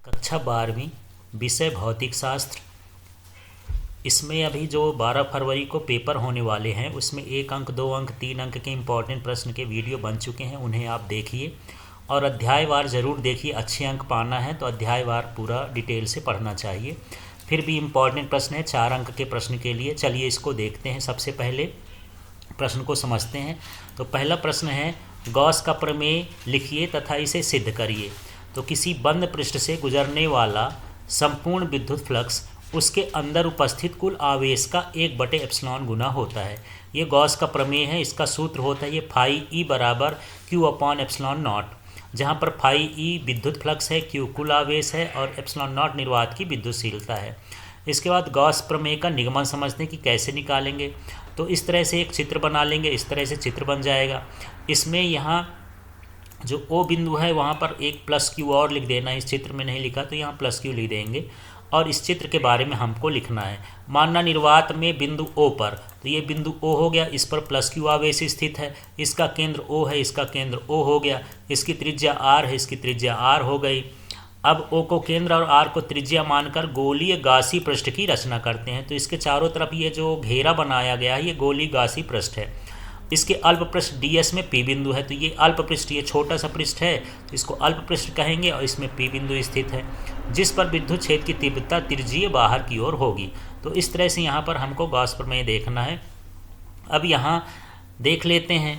कक्षा 12वीं विषय भौतिक शास्त्र। इसमें अभी जो 12 फरवरी को पेपर होने वाले हैं उसमें 1 अंक 2 अंक 3 अंक के इम्पॉर्टेंट प्रश्न के वीडियो बन चुके हैं, उन्हें आप देखिए और अध्यायवार ज़रूर देखिए। अच्छे अंक पाना है तो अध्यायवार पूरा डिटेल से पढ़ना चाहिए। फिर भी इम्पॉर्टेंट प्रश्न है 4 अंक के प्रश्न के लिए। चलिए इसको देखते हैं। सबसे पहले प्रश्न को समझते हैं। तो पहला प्रश्न है, गॉस का प्रमेय लिखिए तथा इसे सिद्ध करिए। तो किसी बंद पृष्ठ से गुजरने वाला संपूर्ण विद्युत फ्लक्स उसके अंदर उपस्थित कुल आवेश का 1/एप्सिलॉन गुना होता है। ये गॉस का प्रमेय है। इसका सूत्र होता है ये फाई ई बराबर Q/एप्सिलॉन नॉट, जहाँ पर फाई ई विद्युत फ्लक्स है, Q कुल आवेश है और एप्सिलॉन नॉट निर्वात की विद्युतशीलता है। इसके बाद गॉस प्रमेय का निगमन समझते हैं कि कैसे निकालेंगे। तो इस तरह से एक चित्र बना लेंगे, इस तरह से चित्र बन जाएगा। इसमें यहाँ जो O बिंदु है वहाँ पर एक +Q और लिख देना। इस चित्र में नहीं लिखा तो यहाँ +Q लिख देंगे और इस चित्र के बारे में हमको लिखना है। मानना निर्वात में बिंदु O पर, तो ये बिंदु O हो गया, इस पर +Q आवेश स्थित है। इसका केंद्र O है, इसका केंद्र O हो गया। इसकी त्रिज्या R है, इसकी त्रिज्या R हो गई। अब O को केंद्र और R को त्रिज्या मानकर गोलीय गासी पृष्ठ की रचना करते हैं। तो इसके चारों तरफ ये जो घेरा बनाया गया है ये गोलीय गासी पृष्ठ है। इसके अल्प पृष्ठ ds में P बिंदु है। तो ये अल्प पृष्ठ, ये छोटा सा पृष्ठ है तो इसको अल्प पृष्ठ कहेंगे और इसमें P बिंदु स्थित है, जिस पर विद्युत क्षेत्र की तीव्रता त्रिज्यीय बाहर की ओर होगी। तो इस तरह से यहाँ पर हमको गॉस प्रमेय देखना है। अब यहाँ देख लेते हैं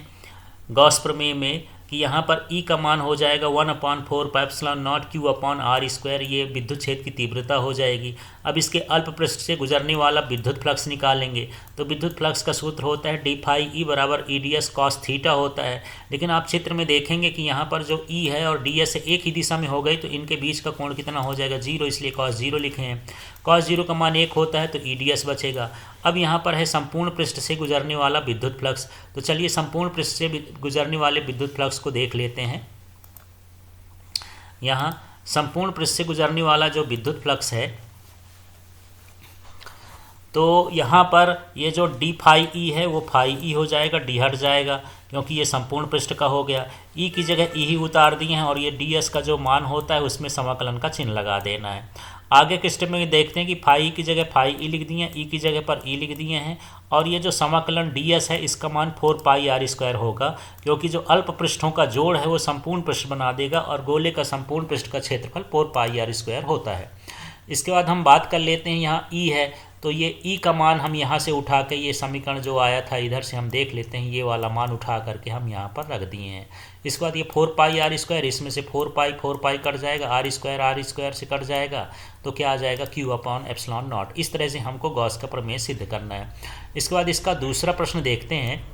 गॉस प्रमेय में कि यहाँ पर E का मान हो जाएगा 1/4πε0 Q/r²। ये विद्युत क्षेत्र की तीव्रता हो जाएगी। अब इसके अल्प पृष्ठ से गुजरने वाला विद्युत फ्लक्स निकालेंगे। तो विद्युत फ्लक्स का सूत्र होता है d फाई E बराबर EDS cos थीटा होता है। लेकिन आप चित्र में देखेंगे कि यहाँ पर जो E है और ds एक ही दिशा में हो गई तो इनके बीच का कोण कितना हो जाएगा, 0, इसलिए cos 0 लिखे हैं। cos 0 का मान 1 होता है तो EDS बचेगा। अब यहाँ पर है संपूर्ण पृष्ठ से गुजरने वाला विद्युत फ्लक्स। तो चलिए संपूर्ण पृष्ठ से गुजरने वाले विद्युत फ्लक्स को देख लेते हैं। यहाँ संपूर्ण पृष्ठ से गुजरने वाला जो विद्युत फ्लक्स है तो यहाँ पर ये जो d फाई ई है वो फाई ई हो जाएगा, d हट जाएगा क्योंकि ये संपूर्ण पृष्ठ का हो गया। E की जगह E ही उतार दिए हैं और ये ds का जो मान होता है उसमें समाकलन का चिन्ह लगा देना है। आगे के स्टेप में देखते हैं कि फाई की जगह फाई ई लिख दिए हैं, E की जगह पर E लिख दिए हैं और ये जो समाकलन ds है इसका मान 4πr² होगा, क्योंकि जो अल्प पृष्ठों का जोड़ है वो संपूर्ण पृष्ठ बना देगा और गोले का संपूर्ण पृष्ठ का क्षेत्रफल 4πr² होता है। इसके बाद हम बात कर लेते हैं, यहाँ E है तो ये E का मान हम यहाँ से उठा के, ये समीकरण जो आया था इधर से हम देख लेते हैं, ये वाला मान उठा करके हम यहाँ पर रख दिए हैं। इसके बाद ये 4πr², इसमें से 4π कट जाएगा, r² से कट जाएगा तो क्या आ जाएगा Q/ε0। इस तरह से हमको गॉस का प्रमेय सिद्ध करना है। इसके बाद इसका दूसरा प्रश्न देखते हैं,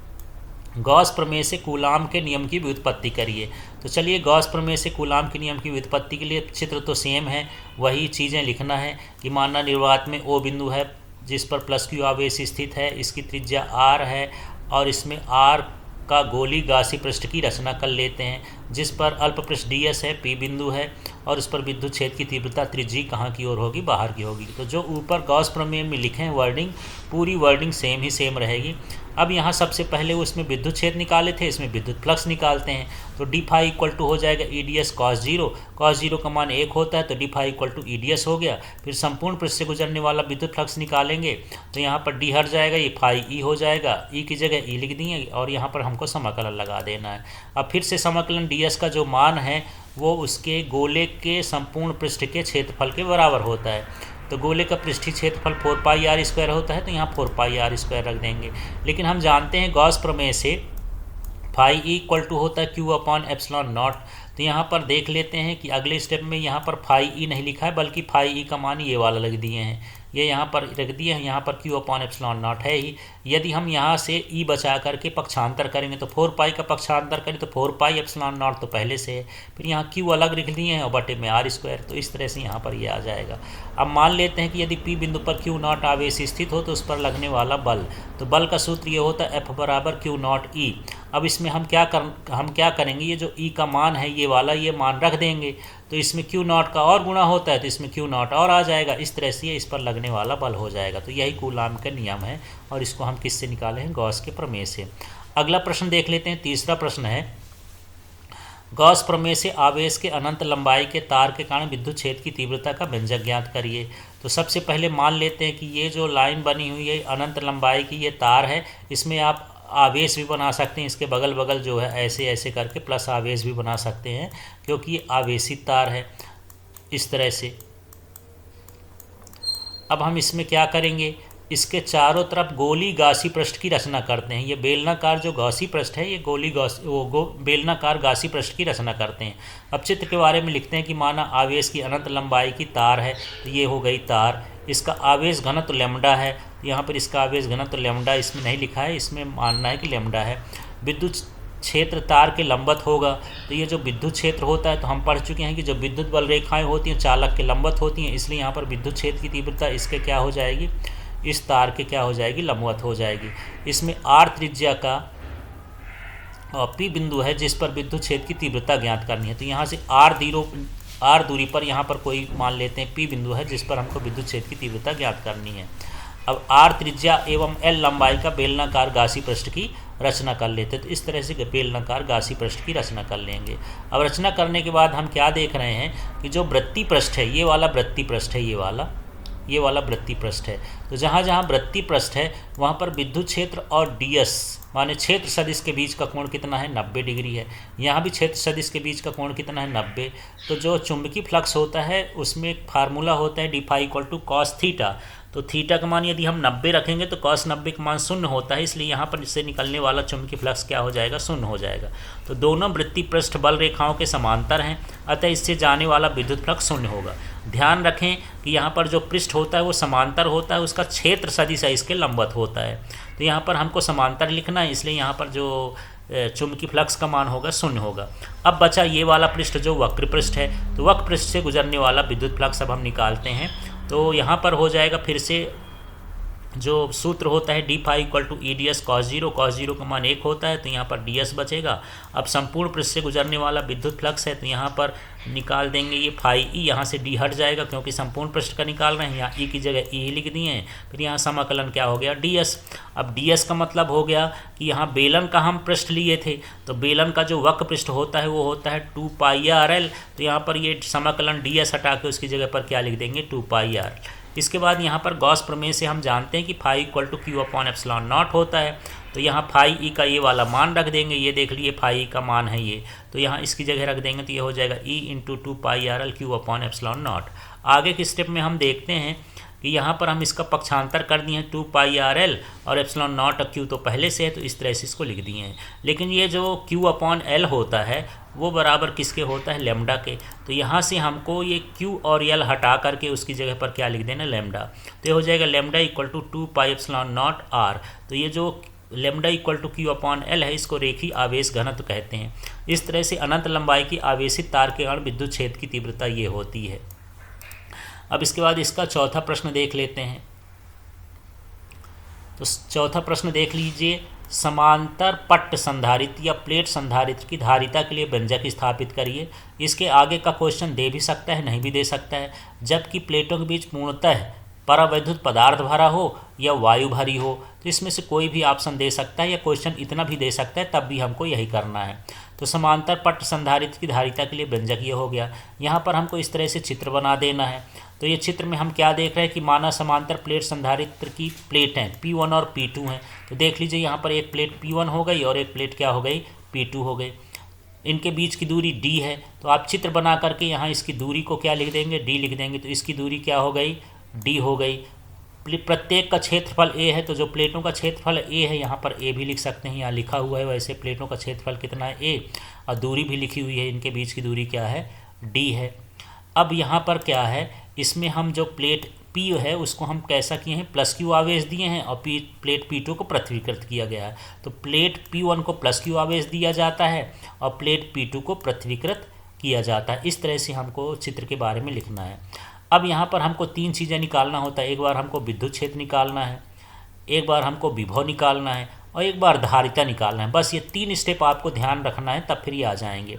गॉस प्रमेय से कूलाम के नियम की व्युत्पत्ति करिए। तो चलिए गॉस प्रमेय से कूलाम के नियम की व्युत्पत्ति के लिए चित्र तो सेम है, वही चीज़ें लिखना है कि मानना निर्वात में O बिंदु है जिस पर +Q आवेश स्थित है, इसकी त्रिज्या R है और इसमें R का गोली गासी पृष्ठ की रचना कर लेते हैं, जिस पर अल्प पृष्ठ ds है, P बिंदु है और उस पर विद्युत क्षेत्र की तीव्रता त्रिज्यीय कहाँ की ओर होगी, बाहर की होगी। तो जो ऊपर गॉस प्रमेय में लिखे हैं वर्डिंग, पूरी वर्डिंग सेम ही सेम रहेगी। अब यहाँ सबसे पहले उसमें विद्युत क्षेत्र निकाले थे, इसमें विद्युत फ्लक्स निकालते हैं। तो d फाई इक्वल टू हो जाएगा EDS cos 0। cos 0 का मान 1 होता है तो d phi equal to EDS हो गया। फिर संपूर्ण पृष्ठ से गुजरने वाला विद्युत फ्लक्स निकालेंगे तो यहाँ पर d हट जाएगा, ये फाई E हो जाएगा, E की जगह E लिख दिए और यहाँ पर हमको समाकलन लगा देना है। अब फिर से समाकलन ds का जो मान है वो उसके गोले के संपूर्ण पृष्ठ के क्षेत्रफल के बराबर होता है। तो गोले का पृष्ठीय क्षेत्रफल 4πr² होता है तो यहाँ 4πr² रख देंगे। लेकिन हम जानते हैं गॉस प्रमेय से फाई ई इक्वल टू होता है Q/ε0। तो यहाँ पर देख लेते हैं कि अगले स्टेप में यहाँ पर फाई ई नहीं लिखा है बल्कि फाई ई का मान ये वाला लग दिए हैं, ये यहाँ पर रख दिए हैं। यहाँ पर Q/ε0 है ही। यदि हम यहाँ से E बचा करके पक्षांतर करेंगे तो 4π का पक्षांतर करें तो 4πε0 तो पहले से है, फिर यहाँ Q अलग लिख दिए हैं और बटे में r²। तो इस तरह से यहाँ पर ये आ जाएगा। अब मान लेते हैं कि यदि P बिंदु पर Q0 आवेश स्थित हो तो उस पर लगने वाला बल, तो बल का सूत्र ये होता है F बराबर Q0E। अब इसमें हम क्या करेंगे, ये जो E का मान है ये वाला ये मान रख देंगे तो इसमें Q0 का और गुणा होता है तो इसमें Q0 और आ जाएगा। इस तरह से इस पर लगने वाला बल हो जाएगा। तो यही कूलाम का नियम है और इसको हम किससे निकाले हैं, गॉस के प्रमेय से। अगला प्रश्न देख लेते हैं। तीसरा प्रश्न है, गॉस प्रमेय से आवेश के अनंत लंबाई के तार के कारण विद्युत क्षेत्र की तीव्रता का व्यंजक ज्ञात करिए। तो सबसे पहले मान लेते हैं कि ये जो लाइन बनी हुई है अनंत लंबाई की ये तार है, इसमें आप आवेश भी बना सकते हैं, इसके बगल बगल जो है ऐसे ऐसे करके प्लस आवेश भी बना सकते हैं क्योंकि ये आवेशित तार है इस तरह से। अब हम इसमें क्या करेंगे, इसके चारों तरफ गोली गासी पृष्ठ की रचना करते हैं। ये बेलनाकार जो गासी पृष्ठ है ये बेलनाकार गासी पृष्ठ की रचना करते हैं। अब चित्र के बारे में लिखते हैं कि माना आवेश की अनंत लंबाई की तार है, तो ये हो गई तार, इसका आवेश घनत्व लैम्डा है, यहाँ पर इसका आवेश घनत्व लैम्डा इसमें नहीं लिखा है, इसमें मानना है कि लैम्डा है। विद्युत क्षेत्र तार के लंबवत होगा, तो ये जो विद्युत क्षेत्र होता है तो हम पढ़ चुके हैं कि जो विद्युत बल रेखाएं होती हैं चालक के लंबवत होती हैं, इसलिए यहाँ पर विद्युत क्षेत्र की तीव्रता इसके क्या हो जाएगी, इस तार के क्या हो जाएगी, लंबवत हो जाएगी। इसमें आर त्रिज्या का और पी बिंदु है जिस पर विद्युत क्षेत्र की तीव्रता ज्ञात करनी है। तो यहाँ से आर दूरी पर यहाँ पर कोई मान लेते हैं पी बिंदु है जिस पर हमको विद्युत क्षेत्र की तीव्रता ज्ञात करनी है। अब आर त्रिज्या एवं एल लंबाई का बेलनाकार गासी पृष्ठ की रचना कर लेते हैं। तो इस तरह से बेलनाकार गासी पृष्ठ की रचना कर लेंगे। अब रचना करने के बाद हम क्या देख रहे हैं कि जो वृत्तीय पृष्ठ है, ये वाला वृत्तीय पृष्ठ है, ये वाला वृत्तीय पृष्ठ है। तो जहाँ जहाँ वृत्तीय पृष्ठ है वहाँ पर विद्युत क्षेत्र और डीएस माने क्षेत्र सदिश के बीच का कोण कितना है, 90 डिग्री है। यहाँ भी क्षेत्र सदिश के बीच का कोण कितना है, 90। तो जो चुंबकीय फ्लक्स होता है उसमें एक फार्मूला होता है d phi equal to cos theta. तो थीटा का मान यदि हम 90 रखेंगे तो कॉस 90 का मान 0 होता है, इसलिए यहाँ पर इससे निकलने वाला चुंबकीय फ्लक्स क्या हो जाएगा, 0 हो जाएगा। तो दोनों वृत्तीय पृष्ठ बल रेखाओं के समांतर हैं, अतः इससे जाने वाला विद्युत फ्लक्स 0 होगा। ध्यान रखें कि यहाँ पर जो पृष्ठ होता है वो समांतर होता है, उसका क्षेत्र सदिश है इसके लंबवत होता है। तो यहाँ पर हमको समांतर लिखना है, इसलिए यहाँ पर जो चुंबकीय फ्लक्स का मान होगा 0 होगा। अब बचा ये वाला पृष्ठ जो वक्र पृष्ठ है, तो वक्र पृष्ठ से गुजरने वाला विद्युत फ्लक्स अब हम निकालते हैं। तो यहाँ पर हो जाएगा फिर से जो सूत्र होता है d phi equal to E d S cos zero का मान 1 होता है, तो यहाँ पर डी एस बचेगा। अब संपूर्ण पृष्ठ से गुजरने वाला विद्युत फ्लक्स है, तो यहाँ पर निकाल देंगे ये फाई ई, यहाँ से डी हट जाएगा क्योंकि संपूर्ण पृष्ठ का निकाल रहे हैं, यहाँ ई की जगह ई ही लिख दिए हैं। फिर यहाँ समाकलन क्या हो गया, डी एस। अब डी एस का मतलब हो गया कि यहाँ बेलन का हम पृष्ठ लिए थे, तो बेलन का जो वक्र पृष्ठ होता है वो होता है 2 पाई आर एल। तो यहाँ पर ये समाकलन डी एस हटा के उसकी जगह पर क्या लिख देंगे, 2 पाई आर। इसके बाद यहाँ पर गॉस प्रमेय से हम जानते हैं कि phi equal to q upon epsilon not होता है। तो यहाँ फाई ई का ये वाला मान रख देंगे, ये देख लिए फाई ई का मान है ये, तो यहाँ इसकी जगह रख देंगे तो ये हो जाएगा E into 2 pi R L Q upon epsilon not. आगे के स्टेप में हम देखते हैं कि यहाँ पर हम इसका पक्षांतर कर दिए हैं 2 पाई आर एल और एप्सिलॉन नॉट क्यू तो पहले से है, तो इस तरह से इसको लिख दिए हैं। लेकिन ये जो क्यू अपॉन एल होता है वो बराबर किसके होता है, लैम्डा के। तो यहाँ से हमको ये क्यू और एल हटा करके उसकी जगह पर क्या लिख देना, लैम्डा। तो ये हो जाएगा lambda equal to 2 pi epsilon not r. तो ये जो lambda equal to q upon l है इसको रेखीय आवेश घनत्व कहते हैं। इस तरह से अनंत लंबाई की आवेशित तार के कारण विद्युत क्षेत्र की तीव्रता ये होती है। अब इसके बाद इसका चौथा प्रश्न देख लेते हैं। तो चौथा प्रश्न देख लीजिए, समांतर पट्ट संधारित्र या प्लेट संधारित्र की धारिता के लिए व्यंजक स्थापित करिए। इसके आगे का क्वेश्चन दे भी सकता है, नहीं भी दे सकता है। जबकि प्लेटों के बीच पूर्णतः परावैद्युत पदार्थ भरा हो या वायु भरी हो, तो इसमें से कोई भी ऑप्शन दे सकता है या क्वेश्चन इतना भी दे सकता है, तब भी हमको यही करना है। तो समांतर पट्ट संधारित्र की धारिता के लिए व्यंजक ये हो गया। यहाँ पर हमको इस तरह से चित्र बना देना है। तो ये चित्र में हम क्या देख रहे हैं कि माना समांतर प्लेट संधारित्र की प्लेट हैं P1 और P2 हैं। तो देख लीजिए यहाँ पर एक प्लेट P1 हो गई और एक प्लेट क्या हो गई, P2 हो गई। इनके बीच की दूरी D है, तो आप चित्र बना करके यहाँ इसकी दूरी को क्या लिख देंगे, D लिख देंगे। तो इसकी दूरी क्या हो गई, D हो गई। प्रत्येक का क्षेत्रफल A है, तो जो प्लेटों का क्षेत्रफल A है यहाँ पर A भी लिख सकते हैं, यहाँ लिखा हुआ है। वैसे प्लेटों का क्षेत्रफल कितना है, A, और दूरी भी लिखी हुई है, इनके बीच की दूरी क्या है, D है। अब यहाँ पर क्या है, इसमें हम जो प्लेट P है उसको हम कैसा किए हैं, प्लस क्यू आवेश दिए हैं और प्लेट P2 को पृथ्वीकृत किया गया है। तो प्लेट P1 को प्लस क्यू आवेश दिया जाता है और प्लेट P2 को पृथ्वीकृत किया जाता है। इस तरह से हमको चित्र के बारे में लिखना है। अब यहाँ पर हमको 3 चीज़ें निकालना होता है। एक बार हमको विद्युत क्षेत्र निकालना है, एक बार हमको विभव निकालना है और एक बार धारिता निकालना है। बस ये 3 स्टेप आपको ध्यान रखना है, तब फिर ये आ जाएंगे।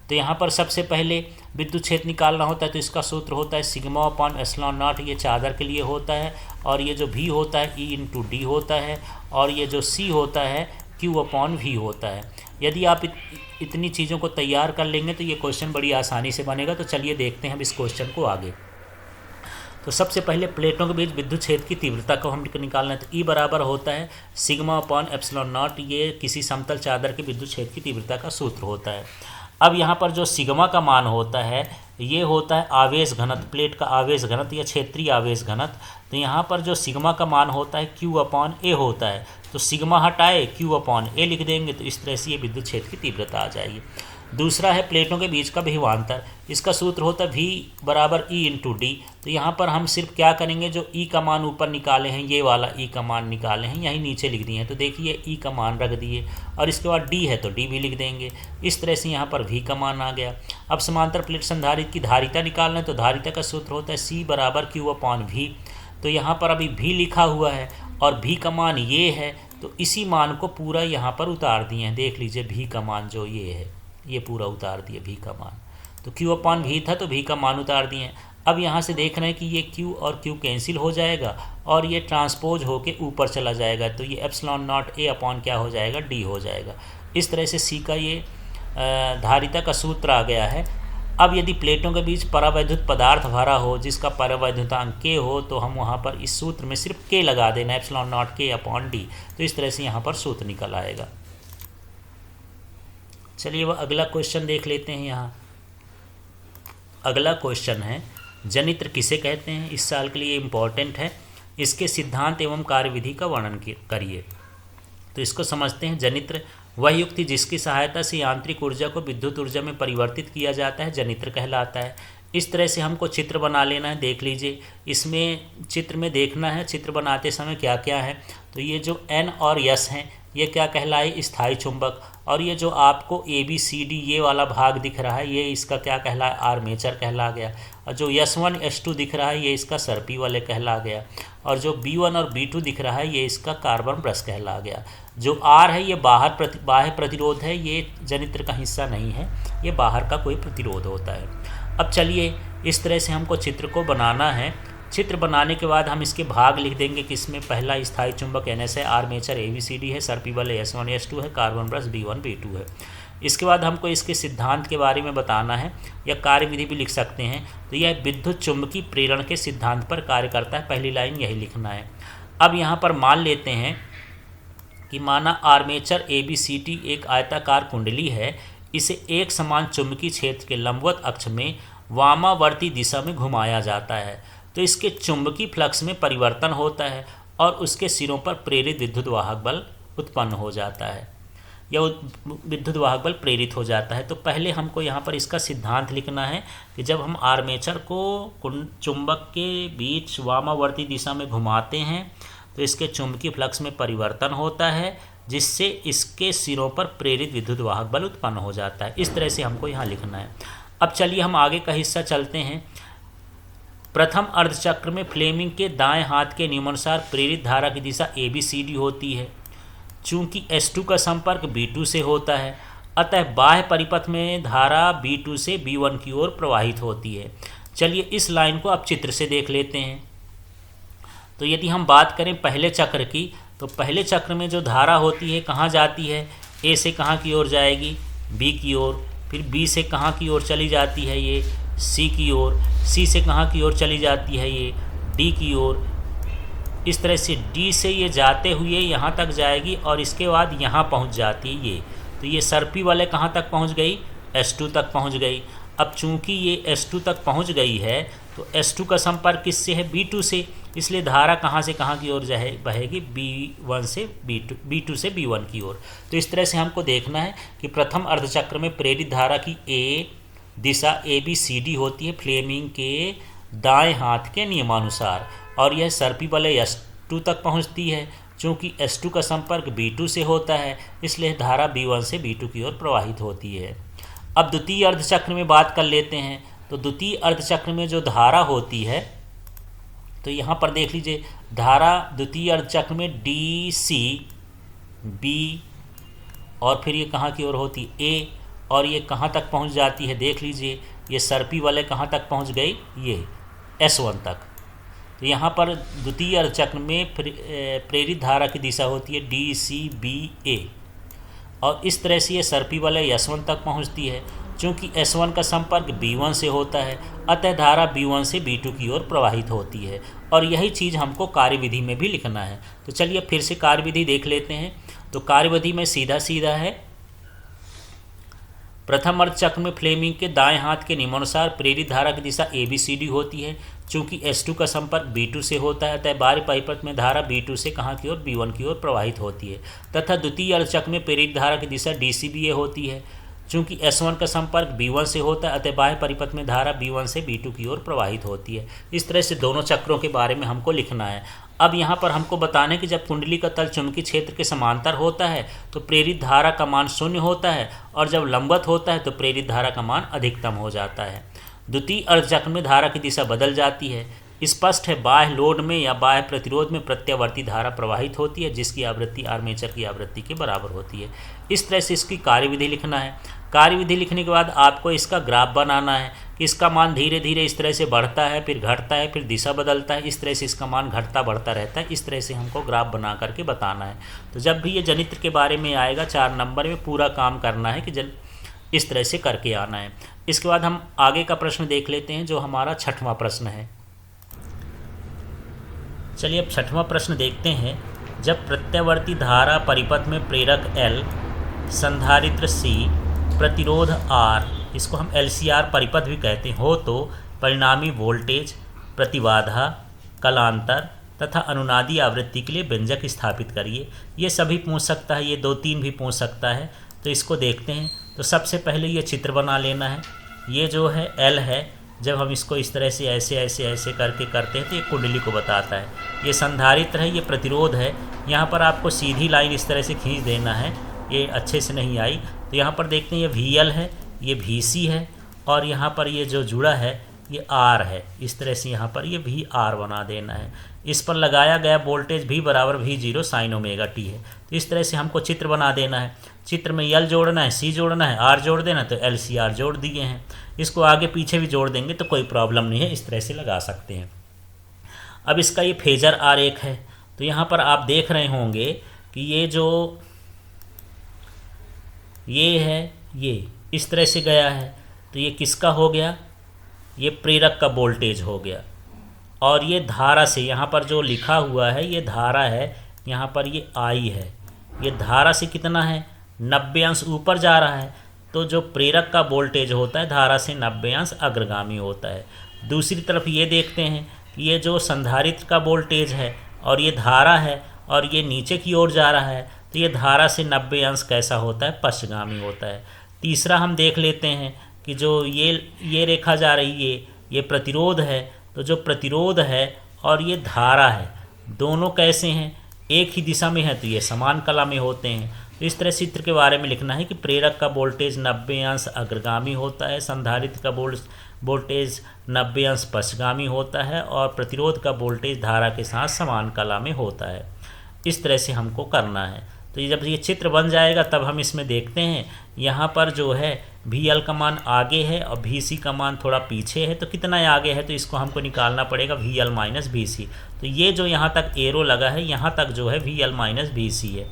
तो यहाँ पर सबसे पहले विद्युत क्षेत्र निकालना होता है, तो इसका सूत्र होता है सिग्मा अपॉन एप्सिलॉन नॉट, ये चादर के लिए होता है। और ये जो V होता है E इंटू डी होता है, और ये जो C होता है Q अपॉन V होता है। यदि आप इतनी चीज़ों को तैयार कर लेंगे तो ये क्वेश्चन बड़ी आसानी से बनेगा। तो चलिए देखते हैं हम इस क्वेश्चन को आगे। तो सबसे पहले प्लेटों के बीच विद्युत क्षेत्र की तीव्रता को हम निकालना है। तो ई बराबर होता है सिग्मा अपॉन एप्सिलॉन नॉट, ये किसी समतल चादर के विद्युत क्षेत्र की तीव्रता का सूत्र होता है। अब यहाँ पर जो सिग्मा का मान होता है ये होता है आवेश घनत्व, प्लेट का आवेश घनत्व या क्षेत्रीय आवेश घनत्व। तो यहाँ पर जो सिग्मा का मान होता है क्यू अपॉन ए होता है। तो सिग्मा हटाए क्यू अपॉन ए लिख देंगे, तो इस तरह से ये विद्युत क्षेत्र की तीव्रता आ जाएगी। दूसरा है प्लेटों के बीच का विभवांतर, इसका सूत्र होता है V बराबर E इंटू डी। तो यहाँ पर हम सिर्फ क्या करेंगे, जो E का मान ऊपर निकाले हैं, ये वाला E का मान निकाले हैं, यहीं नीचे लिख दिए हैं। तो देखिए E का मान रख दिए और इसके बाद D है तो D भी लिख देंगे। इस तरह से यहाँ पर V का मान आ गया। अब समांतर प्लेट संधारित्र की धारिता निकालना है। तो धारिता का सूत्र होता है C बराबर Q अपॉन V। तो यहाँ पर अभी V लिखा हुआ है और V का मान ये है, तो इसी मान को पूरा यहाँ पर उतार दिए हैं। देख लीजिए V का मान जो ये है, ये पूरा उतार दिए V का मान। तो Q अपॉन V था तो V का मान उतार दिए। अब यहाँ से देख रहे हैं कि ये Q और Q कैंसिल हो जाएगा और ये ट्रांसपोज होके ऊपर चला जाएगा। तो ये एप्सिलॉन नॉट A अपॉन क्या हो जाएगा, D हो जाएगा। इस तरह से C का ये धारिता का सूत्र आ गया है। अब यदि प्लेटों के बीच परावैद्युत पदार्थ भरा हो जिसका परावैद्युतांक K हो, तो हम वहाँ पर इस सूत्र में सिर्फ K लगा देना, epsilon not K upon D। तो इस तरह से यहाँ पर सूत्र निकल आएगा। चलिए वह अगला क्वेश्चन देख लेते हैं। यहाँ अगला क्वेश्चन है जनित्र किसे कहते हैं, इस साल के लिए इम्पॉर्टेंट है। इसके सिद्धांत एवं कार्यविधि का वर्णन करिए। तो इसको समझते हैं। जनित्र वह युक्ति जिसकी सहायता से यांत्रिक ऊर्जा को विद्युत ऊर्जा में परिवर्तित किया जाता है, जनित्र कहलाता है। इस तरह से हमको चित्र बना लेना है। देख लीजिए, इसमें चित्र में देखना है चित्र बनाते समय क्या क्या है। तो ये जो N और S हैं ये क्या कहलाए, स्थायी चुंबक। और ये जो आपको ABCD ये वाला भाग दिख रहा है, ये इसका क्या कहलाए, आर्मेचर कहला गया। और जो S1 S2 दिख रहा है ये इसका सर्पी वाले कहला गया। और जो B1 और B2 दिख रहा है ये इसका कार्बन ब्रश कहला गया। जो R है ये बाह्य प्रतिरोध है, ये जनित्र का हिस्सा नहीं है, ये बाहर का कोई प्रतिरोध होता है। अब चलिए इस तरह से हमको चित्र को बनाना है। चित्र बनाने के बाद हम इसके भाग लिख देंगे कि इसमें पहला स्थायी चुंबक NS है, आर्मेचर ABCD है, सर्पी वाले S1 S2 है, कार्बन ब्रश B1 B2 है। इसके बाद हमको इसके सिद्धांत के बारे में बताना है या कार्यविधि भी लिख सकते हैं। तो यह विद्युत चुंबकीय प्रेरण के सिद्धांत पर कार्य करता है, पहली लाइन यही लिखना है। अब यहाँ पर मान लेते हैं कि माना आर्मेचर ABCD एक आयताकार कुंडली है, इसे एक समान चुंबकीय क्षेत्र के लंबवत अक्ष में वामावर्ती दिशा में घुमाया जाता है। तो इसके चुंबकीय फ्लक्स में परिवर्तन होता है और उसके सिरों पर प्रेरित विद्युत वाहक बल उत्पन्न हो जाता है या विद्युत वाहक बल प्रेरित हो जाता है। तो पहले हमको यहाँ पर इसका सिद्धांत लिखना है कि जब हम आर्मेचर को चुंबक के बीच वामावर्ती दिशा में घुमाते हैं तो इसके चुंबकीय फ्लक्स में परिवर्तन होता है, जिससे इसके सिरों पर प्रेरित विद्युत वाहक बल उत्पन्न हो जाता है। इस तरह से हमको यहाँ लिखना है। अब चलिए हम आगे का हिस्सा चलते हैं। प्रथम अर्धचक्र में फ्लेमिंग के दाएं हाथ के नियमानुसार प्रेरित धारा की दिशा ABCD होती है। चूंकि S2 का संपर्क B2 से होता है, अतः बाह्य परिपथ में धारा B2 से B1 की ओर प्रवाहित होती है। चलिए इस लाइन को अब चित्र से देख लेते हैं। तो यदि हम बात करें पहले चक्र की, तो पहले चक्र में जो धारा होती है कहाँ जाती है, A से कहाँ की ओर जाएगी, B की ओर। फिर B से कहाँ की ओर चली जाती है, ये C की ओर। C से कहाँ की ओर चली जाती है, ये D की ओर। इस तरह से D से ये जाते हुए यहाँ तक जाएगी और इसके बाद यहाँ पहुँच जाती है ये। तो ये सर्पी वाले कहाँ तक पहुँच गई, S2 तक पहुँच गई। अब चूंकि ये S2 तक पहुँच गई है तो S2 का संपर्क किससे है, B2 से। इसलिए धारा कहाँ से कहाँ की ओर बहेगी, B1 से B2 से B1 की ओर। तो इस तरह से हमको देखना है कि प्रथम अर्धचक्र में प्रेरित धारा की दिशा ABCD होती है फ्लेमिंग के दाएं हाथ के नियमानुसार, और यह सर्पी वाले S2 तक पहुंचती है। चूंकि S2 का संपर्क B2 से होता है, इसलिए धारा B1 से B2 की ओर प्रवाहित होती है। अब द्वितीय अर्धचक्र में बात कर लेते हैं। तो द्वितीय अर्धचक्र में जो धारा होती है, तो यहाँ पर देख लीजिए, धारा द्वितीय अर्धचक्र में DC B और फिर ये कहाँ की ओर होती A, और ये कहाँ तक पहुँच जाती है, देख लीजिए, ये सर्पी वाले कहाँ तक पहुँच गई, ये S1 तक। तो यहाँ पर द्वितीय अर्धचक्र में प्रेरित धारा की दिशा होती है DCBA। और इस तरह से ये सर्पी वलय S1 तक पहुंचती है। चूँकि S1 का संपर्क B1 से होता है, अतः धारा B1 से B2 की ओर प्रवाहित होती है, और यही चीज़ हमको कार्यविधि में भी लिखना है। तो चलिए फिर से कार्यविधि देख लेते हैं। तो कार्यविधि में सीधा सीधा है, प्रथम अर्धचक्र में फ्लेमिंग के दाएं हाथ के नियमानुसार प्रेरित धारा की दिशा ABCD होती है। चूंकि S2 का संपर्क B2 से होता है, अतः बाह्य परिपथ में धारा B2 से कहाँ की ओर, B1 की ओर प्रवाहित होती है। तथा द्वितीय अर्धचक्र में प्रेरित धारा की दिशा DCBA होती है। चूंकि S1 का संपर्क B1 से होता है, अतः बाह्य परिपथ में धारा B1 से B2 की ओर प्रवाहित होती है। इस तरह से दोनों चक्रों के बारे में हमको लिखना है। अब यहाँ पर हमको बताना है कि जब कुंडली का तल चुंबकीय क्षेत्र के समांतर होता है तो प्रेरित धारा का मान 0 होता है, और जब लंबवत होता है तो प्रेरित धारा का मान अधिकतम हो जाता है। द्वितीय अर्धचक्र में धारा की दिशा बदल जाती है। स्पष्ट है, बाह्य लोड में या बाह्य प्रतिरोध में प्रत्यावर्ती धारा प्रवाहित होती है, जिसकी आवृत्ति आर्मेचर की आवृत्ति के बराबर होती है। इस तरह से इसकी कार्यविधि लिखना है। कार्यविधि लिखने के बाद आपको इसका ग्राफ बनाना है कि इसका मान धीरे धीरे इस तरह से बढ़ता है, फिर घटता है, फिर दिशा बदलता है, इस तरह से इसका मान घटता बढ़ता रहता है। इस तरह से हमको ग्राफ बना करके बताना है। तो जब भी ये जनित्र के बारे में आएगा 4 नंबर में पूरा काम करना है कि इस तरह से करके आना है। इसके बाद हम आगे का प्रश्न देख लेते हैं, जो हमारा 6वां प्रश्न है। चलिए अब 6वां प्रश्न देखते हैं। जब प्रत्यावर्ती धारा परिपथ में प्रेरक L, संधारित्र C, प्रतिरोध R, इसको हम LCR परिपथ भी कहते हो, तो परिणामी वोल्टेज, प्रतिबाधा, कलांतर तथा अनुनादी आवृत्ति के लिए व्यंजक स्थापित करिए। ये सभी पूछ सकता है, ये 2-3 भी पूछ सकता है। तो इसको देखते हैं। तो सबसे पहले ये चित्र बना लेना है। ये जो है L है, जब हम इसको इस तरह से ऐसे ऐसे ऐसे करके करते हैं तो ये कुंडली को बताता है। ये संधारित्र है, ये प्रतिरोध है। यहाँ पर आपको सीधी लाइन इस तरह से खींच देना है, ये अच्छे से नहीं आई। तो यहाँ पर देखते हैं ये VL है, ये VC है, और यहाँ पर ये जो जुड़ा है ये R है। इस तरह से यहाँ पर ये VR बना देना है। इस पर लगाया गया वोल्टेज V बराबर V0 sin ओमेगा t है। तो इस तरह से हमको चित्र बना देना है। चित्र में L जोड़ना है, C जोड़ना है, R जोड़ देना, तो LCR जोड़ दिए हैं। इसको आगे पीछे भी जोड़ देंगे तो कोई प्रॉब्लम नहीं है, इस तरह से लगा सकते हैं। अब इसका ये फेजर आरेख है। तो यहाँ पर आप देख रहे होंगे कि ये जो ये है, ये इस तरह से गया है। तो ये किसका हो गया, ये प्रेरक का वोल्टेज हो गया। और ये धारा से यहाँ पर जो लिखा हुआ है ये धारा है, यहाँ पर ये I है। ये धारा से कितना है, 90 अंश ऊपर जा रहा है। तो जो प्रेरक का वोल्टेज होता है धारा से 90 अंश अग्रगामी होता है। दूसरी तरफ ये देखते हैं कि ये जो संधारित्र का वोल्टेज है और ये धारा है और ये नीचे की ओर जा रहा है, तो ये धारा से 90 अंश कैसा होता है, पश्चगामी होता है। तीसरा हम देख लेते हैं कि जो ये रेखा जा रही है ये प्रतिरोध है। तो जो प्रतिरोध है और ये धारा है, दोनों कैसे हैं, एक ही दिशा में है, तो ये समान कला में होते हैं। तो इस तरह चित्र के बारे में लिखना है कि प्रेरक का वोल्टेज 90 अंश अग्रगामी होता है, संधारित्र का वोल्टेज 90 अंश पश्चगामी होता है, और प्रतिरोध का वोल्टेज धारा के साथ समान कला में होता है। इस तरह से हमको करना है। तो जब ये चित्र बन जाएगा तब हम इसमें देखते हैं, यहाँ पर जो है VL का मान आगे है और VC का मान थोड़ा पीछे है। तो कितना आगे है, तो इसको हमको निकालना पड़ेगा VL माइनस VC। तो ये जो यहाँ तक एरो लगा है, यहाँ तक जो है VL माइनस VC है।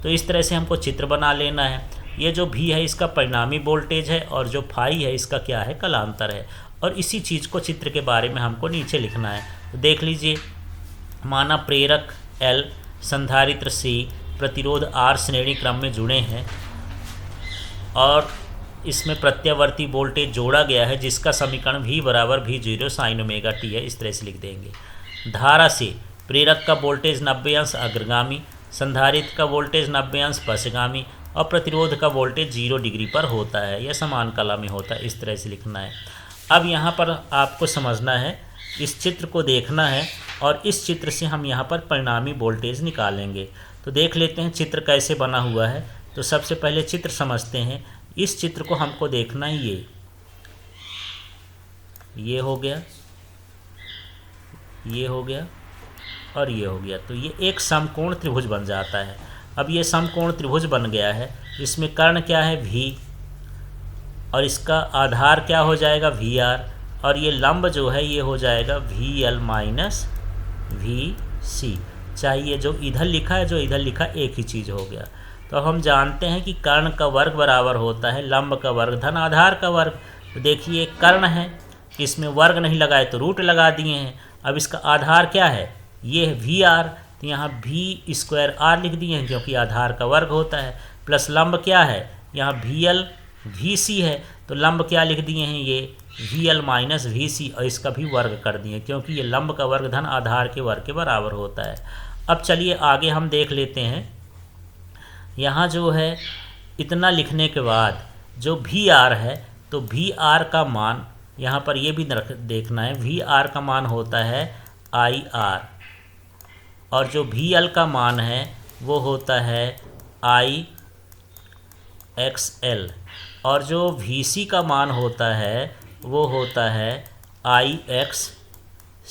तो इस तरह से हमको चित्र बना लेना है। ये जो V है इसका परिणामी वोल्टेज है, और जो फाई है इसका क्या है, कलांतर है। और इसी चीज़ को चित्र के बारे में हमको नीचे लिखना है। तो देख लीजिए, माना प्रेरक L, संधारित्र C, प्रतिरोध R श्रेणी क्रम में जुड़े हैं, और इसमें प्रत्यावर्ती वोल्टेज जोड़ा गया है, जिसका समीकरण V बराबर V0 sin ओमेगा t है। इस तरह से लिख देंगे। धारा से प्रेरक का वोल्टेज 90 अंश अग्रगामी, संधारित्र का वोल्टेज 90 अंश पश्चगामी, और प्रतिरोध का वोल्टेज 0 डिग्री पर होता है या समान कला में होता है। इस तरह से लिखना है। अब यहाँ पर आपको समझना है, इस चित्र को देखना है, और इस चित्र से हम यहाँ पर परिणामी वोल्टेज निकालेंगे। तो देख लेते हैं चित्र कैसे बना हुआ है। तो सबसे पहले चित्र समझते हैं। इस चित्र को हमको देखना है, ये हो गया, ये हो गया, और ये हो गया। तो ये एक समकोण त्रिभुज बन जाता है। अब ये समकोण त्रिभुज बन गया है। इसमें कर्ण क्या है, V, और इसका आधार क्या हो जाएगा, VR, और ये लंब जो है ये हो जाएगा VL माइनस VC। चाहिए जो इधर लिखा है, जो इधर लिखा, एक ही चीज़ हो गया। तो अब हम जानते हैं कि कर्ण का वर्ग बराबर होता है लंब का वर्ग धन आधार का वर्ग। तो देखिए कर्ण है, इसमें वर्ग नहीं लगाए तो रूट लगा दिए हैं। अब इसका आधार क्या है, ये है वी आर, तो यहाँ भी स्क्वायर आर लिख दिए हैं क्योंकि आधार का वर्ग होता है। प्लस लंब क्या है, यहाँ वी एल वी सी है, तो लंब क्या लिख दिए हैं, ये वी एल माइनस वी सी, और इसका भी वर्ग कर दिए क्योंकि ये लंब का वर्ग धन आधार के वर्ग के बराबर होता है। अब चलिए आगे हम देख लेते हैं। यहाँ जो है इतना लिखने के बाद जो वी आर है, तो वी आर का मान यहाँ पर ये भी देखना है, वी आर का मान होता है आई आर, और जो वी एल का मान है वो होता है आई एक्स एल, और जो वी सी का मान होता है वो होता है आई एक्स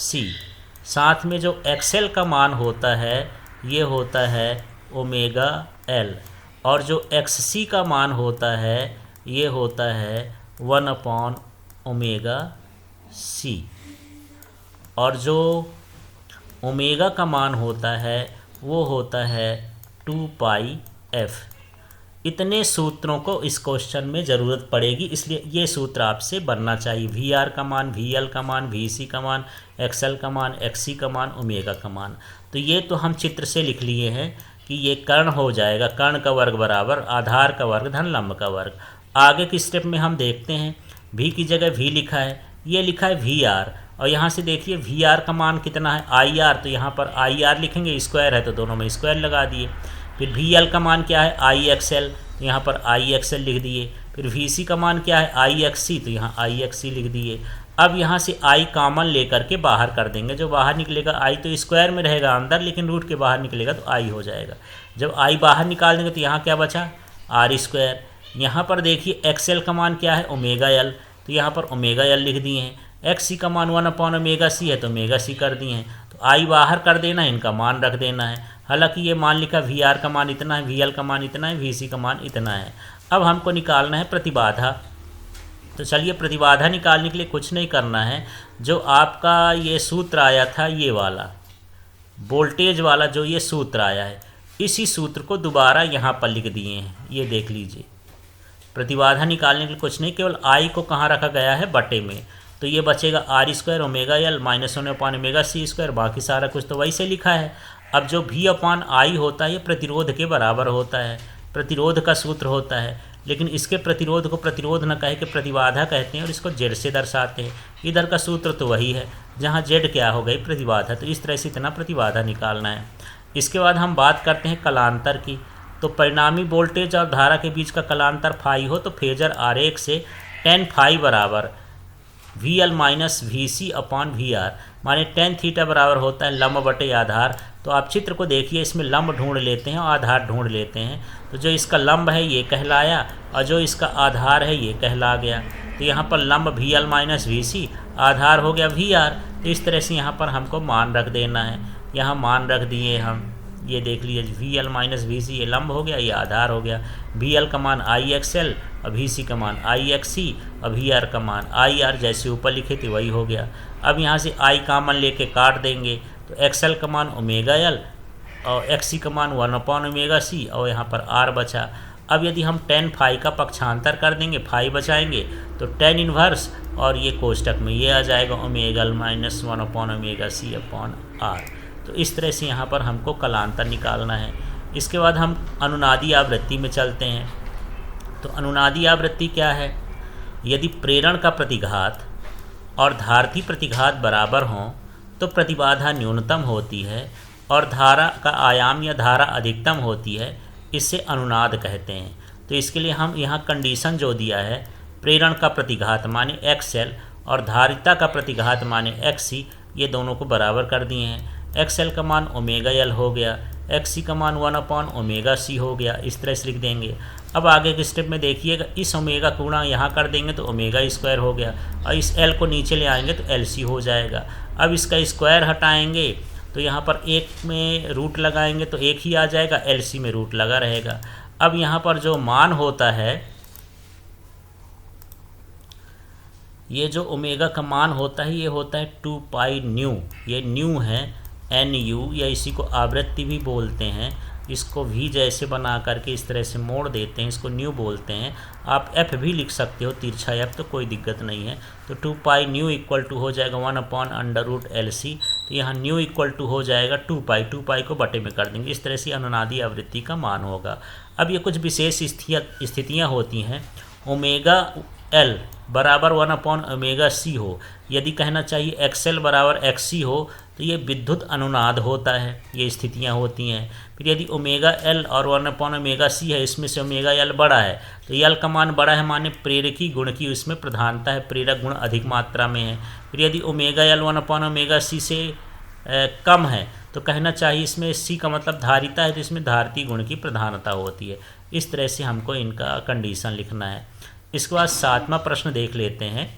सी। साथ में जो एक्स एल का मान होता है ये होता है ओमेगा एल, और जो एक्स सी का मान होता है ये होता है 1/ओमेगा सी, और जो ओमेगा का मान होता है वो होता है 2 πf। इतने सूत्रों को इस क्वेश्चन में ज़रूरत पड़ेगी, इसलिए ये सूत्र आपसे बनना चाहिए। वी आर का मान, वी एल का मान, वी सी का मान, एक्स एल का मान, एक्स सी का मान, ओमेगा का मान। तो ये तो हम चित्र से लिख लिए हैं कि ये कर्ण हो जाएगा, कर्ण का वर्ग बराबर आधार का वर्ग धन लंब का वर्ग। आगे की स्टेप में हम देखते हैं, भी की जगह वी लिखा है, ये लिखा है वी आर, और यहाँ से देखिए वी आर का मान कितना है आई आर, तो यहाँ पर आई आर लिखेंगे, स्क्वायर है तो दोनों में स्क्वायर लगा दिए। फिर वी एल का मान क्या है आई एक्स एल, तो यहाँ पर आई एक्स एल लिख दिए। फिर वी सी का मान क्या है आई एक्स सी, तो यहाँ आई एक्स सी लिख दिए। अब यहाँ से आई कॉमन लेकर के बाहर कर देंगे, जो बाहर निकलेगा आई तो स्क्वायर में रहेगा अंदर, लेकिन रूट के बाहर निकलेगा तो आई हो जाएगा। जब आई बाहर निकाल देंगे तो यहाँ क्या बचा आर स्क्वायर। यहाँ पर देखिए एक्स एल का मान क्या है ओमेगा एल, तो यहाँ पर ओमेगा एल लिख दिए हैं। एक्स सी का मान 1/ओमेगा सी है तो ओमेगा सी कर दिए हैं, तो आई बाहर कर देना है, इनका मान रख देना है। हालांकि ये मान लिखा वी आर का मान इतना है, वी एल का मान इतना है, वी सी का मान इतना है। अब हमको निकालना है प्रतिबाधा। तो चलिए प्रतिबाधा निकालने के लिए कुछ नहीं करना है, जो आपका ये सूत्र आया था ये वाला वोल्टेज वाला जो ये सूत्र आया है, इसी सूत्र को दोबारा यहाँ पर लिख दिए हैं। ये देख लीजिए, प्रतिबाधा निकालने के लिए कुछ नहीं, केवल आई को कहाँ रखा गया है बटे में, तो ये बचेगा R square omega L minus 1/ओमेगा सी स्क्वायर, बाकी सारा कुछ तो वैसे लिखा है। अब जो V/I होता है ये प्रतिरोध के बराबर होता है, प्रतिरोध का सूत्र होता है, लेकिन इसके प्रतिरोध को प्रतिरोध न कहे कि प्रतिबाधा कहते हैं, और इसको जेड से दर्शाते हैं। इधर का सूत्र तो वही है, जहाँ जेड क्या हो गई प्रतिबाधा, तो इस तरह से इतना प्रतिबाधा निकालना है। इसके बाद हम बात करते हैं कलांतर की। तो परिणामी वोल्टेज और धारा के बीच का कलांतर फाई हो तो फेजर आरेख से tan फाई बराबर V L minus V C upon V R, माने tan थीटा बराबर होता है लंब बटे आधार। तो आप चित्र को देखिए, इसमें लंब ढूंढ लेते हैं और आधार ढूंढ लेते हैं। तो जो इसका लंब है ये कहलाया, और जो इसका आधार है ये कहला गया। तो यहाँ पर लंब वी एल माइनस वी सी, आधार हो गया वी आर। तो इस तरह से यहाँ पर हमको मान रख देना है, यहाँ मान रख दिए हम। ये देख लीजिए वी एल माइनस वी सी, ये लंब हो गया, ये आधार हो गया। वी एल का मान आई एक्स एल और वी सी का मान आई एक्स सी और वी आर का मान आई आर, जैसे ऊपर लिखे थे वही हो गया। अब यहाँ से आई कॉमन लेके काट देंगे, तो एक्स एल का मान ओमेगा एल और एक्स सी का मान 1/ओमेगा सी, और यहाँ पर आर बचा। अब यदि हम tan फाई का पक्षांतर कर देंगे, फाई बचाएंगे, तो tan इन्वर्स और ये कोष्टक में ये आ जाएगा ओमेगा एल माइनस 1/ओमेगा सी अपॉन आर। तो इस तरह से यहाँ पर हमको कलांतर निकालना है। इसके बाद हम अनुनादी आवृत्ति में चलते हैं। तो अनुनादी आवृत्ति क्या है, यदि प्रेरण का प्रतिघात और धारती प्रतिघात बराबर हों तो प्रतिबाधा न्यूनतम होती है और धारा का आयाम या धारा अधिकतम होती है, इससे अनुनाद कहते हैं। तो इसके लिए हम यहाँ कंडीशन जो दिया है, प्रेरण का प्रतिघात माने एक्स एल और धारिता का प्रतिघात माने एक्स सी, ये दोनों को बराबर कर दिए हैं। एक्स एल का मान ओमेगा एल हो गया, एक्स सी का मान 1/ओमेगा सी हो गया, इस तरह से लिख देंगे। अब आगे के स्टेप में देखिएगा, इस ओमेगा को गुणा यहाँ कर देंगे तो ओमेगा स्क्वायर हो गया, और इस एल को नीचे ले आएंगे तो एल सी हो जाएगा। अब इसका स्क्वायर हटाएंगे तो यहाँ पर एक में रूट लगाएंगे तो एक ही आ जाएगा, एल सी में रूट लगा रहेगा। अब यहाँ पर जो मान होता है, ये जो ओमेगा का मान होता है ये होता है 2 पाई न्यू, ये न्यू है NU, या इसी को आवृत्ति भी बोलते हैं। इसको वी जैसे बना करके इस तरह से मोड़ देते हैं, इसको न्यू बोलते हैं। आप एफ भी लिख सकते हो, तिरछा एफ, तो कोई दिक्कत नहीं है। तो 2 पाई न्यू इक्वल टू हो जाएगा 1/√LC। तो यहाँ न्यू इक्वल टू हो जाएगा 2 पाई, 2 पाई को बटे में कर देंगे। इस तरह से अनुनादी आवृत्ति का मान होगा। अब ये कुछ विशेष स्थितियाँ होती हैं। ओमेगा एल बराबर 1/ωc हो, यदि कहना चाहिए XL बराबर XC हो तो ये विद्युत अनुनाद होता है, ये स्थितियाँ होती हैं। फिर यदि ओमेगा एल और 1/ωc है, इसमें से ओमेगा एल बड़ा है तो एल का मान बड़ा है, माने प्रेरकी गुण की उसमें प्रधानता है, प्रेरक गुण अधिक मात्रा में है। फिर यदि ओमेगा एल 1/ωc से कम है तो कहना चाहिए इसमें C का मतलब धारिता है, तो इसमें धारिती गुण की प्रधानता होती है। इस तरह से हमको इनका कंडीशन लिखना है। इसके बाद 7वां प्रश्न देख लेते हैं।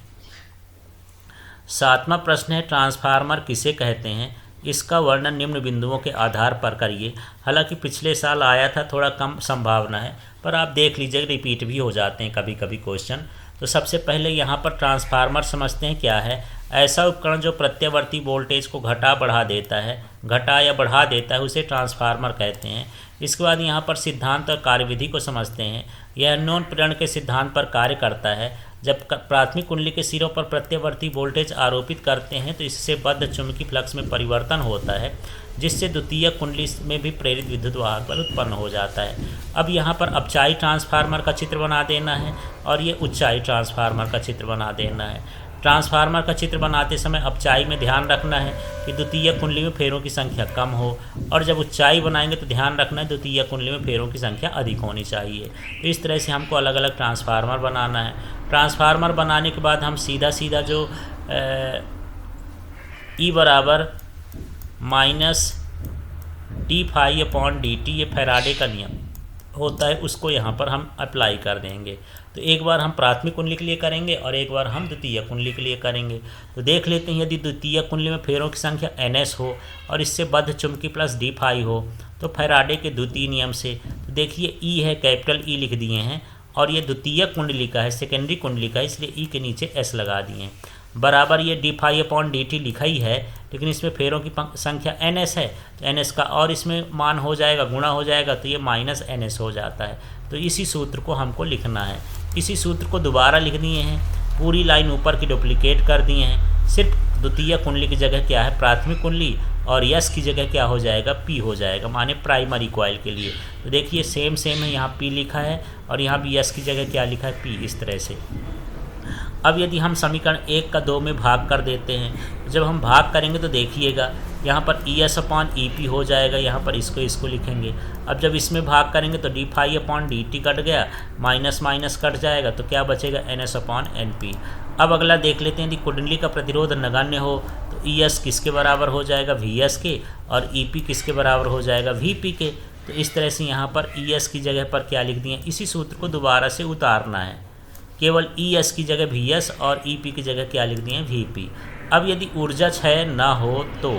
7वां प्रश्न है ट्रांसफार्मर किसे कहते हैं, इसका वर्णन निम्न बिंदुओं के आधार पर करिए। हालांकि पिछले साल आया था, थोड़ा कम संभावना है, पर आप देख लीजिए रिपीट भी हो जाते हैं कभी कभी क्वेश्चन। तो सबसे पहले यहाँ पर ट्रांसफार्मर समझते हैं क्या है। ऐसा उपकरण जो प्रत्यावर्ती वोल्टेज को घटा बढ़ा देता है, घटा या बढ़ा देता है, उसे ट्रांसफार्मर कहते हैं। इसके बाद यहाँ पर सिद्धांत और कार्यविधि को समझते हैं। यह नॉन प्रेरण के सिद्धांत पर कार्य करता है। जब प्राथमिक कुंडली के सिरों पर प्रत्यावर्ती वोल्टेज आरोपित करते हैं तो इससे बद्ध चुंबकीय फ्लक्स में परिवर्तन होता है, जिससे द्वितीयक कुंडली में भी प्रेरित विद्युत वाहक बल उत्पन्न हो जाता है। अब यहाँ पर अपचाई ट्रांसफार्मर का चित्र बना देना है और ये उच्चाई ट्रांसफार्मर का चित्र बना देना है। ट्रांसफार्मर का चित्र बनाते समय अपचाई में ध्यान रखना है कि द्वितीय कुंडली में फेरों की संख्या कम हो, और जब उच्चाई बनाएंगे तो ध्यान रखना है द्वितीय कुंडली में फेरों की संख्या अधिक होनी चाहिए। तो इस तरह से हमको अलग अलग ट्रांसफार्मर बनाना है। ट्रांसफार्मर बनाने के बाद हम सीधा सीधा जो E बराबर -dφ/dt, ये फैराडे का नियम होता है, उसको यहाँ पर हम अप्लाई कर देंगे। तो एक बार हम प्राथमिक कुंडली के लिए करेंगे और एक बार हम द्वितीय कुंडली के लिए करेंगे। तो देख लेते हैं, यदि द्वितीय कुंडली में फेरों की संख्या NS हो और इससे बद्ध चुंबकीय प्लस dφ हो तो फैराडे के द्वितीय नियम से, तो देखिए E है, कैपिटल E लिख दिए हैं, और ये द्वितीय कुंडली का है, सेकेंडरी कुंडली का है, इसलिए E के नीचे S लगा दिए हैं। बराबर ये dφ/dt लिखा ही है, लेकिन इसमें फेरों की संख्या NS है, तो NS का और इसमें मान हो जाएगा, गुणा हो जाएगा, तो ये -NS हो जाता है। तो इसी सूत्र को हमको लिखना है। इसी सूत्र को दोबारा लिख दिए हैं, पूरी लाइन ऊपर की डुप्लीकेट कर दिए हैं। सिर्फ द्वितीय कुंडली की जगह क्या है प्राथमिक कुंडली, और यस की जगह क्या हो जाएगा P हो जाएगा, माने प्राइमरी कॉइल के लिए। तो देखिए सेम है, यहाँ P लिखा है और यहाँ भी यस की जगह क्या लिखा है P, इस तरह से। अब यदि हम समीकरण 1 का 2 में भाग कर देते हैं, जब हम भाग करेंगे तो देखिएगा यहाँ पर ES/EP हो जाएगा, यहाँ पर इसको लिखेंगे। अब जब इसमें भाग करेंगे तो dφ/dt कट गया, माइनस माइनस कट जाएगा, तो क्या बचेगा NS/NP। अब अगला देख लेते हैं, यदि कुंडली का प्रतिरोध नगण्य हो तो ES किसके बराबर हो जाएगा VS के, और EP किसके बराबर हो जाएगा VP के। तो इस तरह से यहाँ पर ES की जगह पर क्या लिख दिए, इसी सूत्र को दोबारा से उतारना है। केवल ES की जगह VS और EP की जगह क्या लिख दिए हैं VP। अब यदि ऊर्जा क्षय ना हो तो,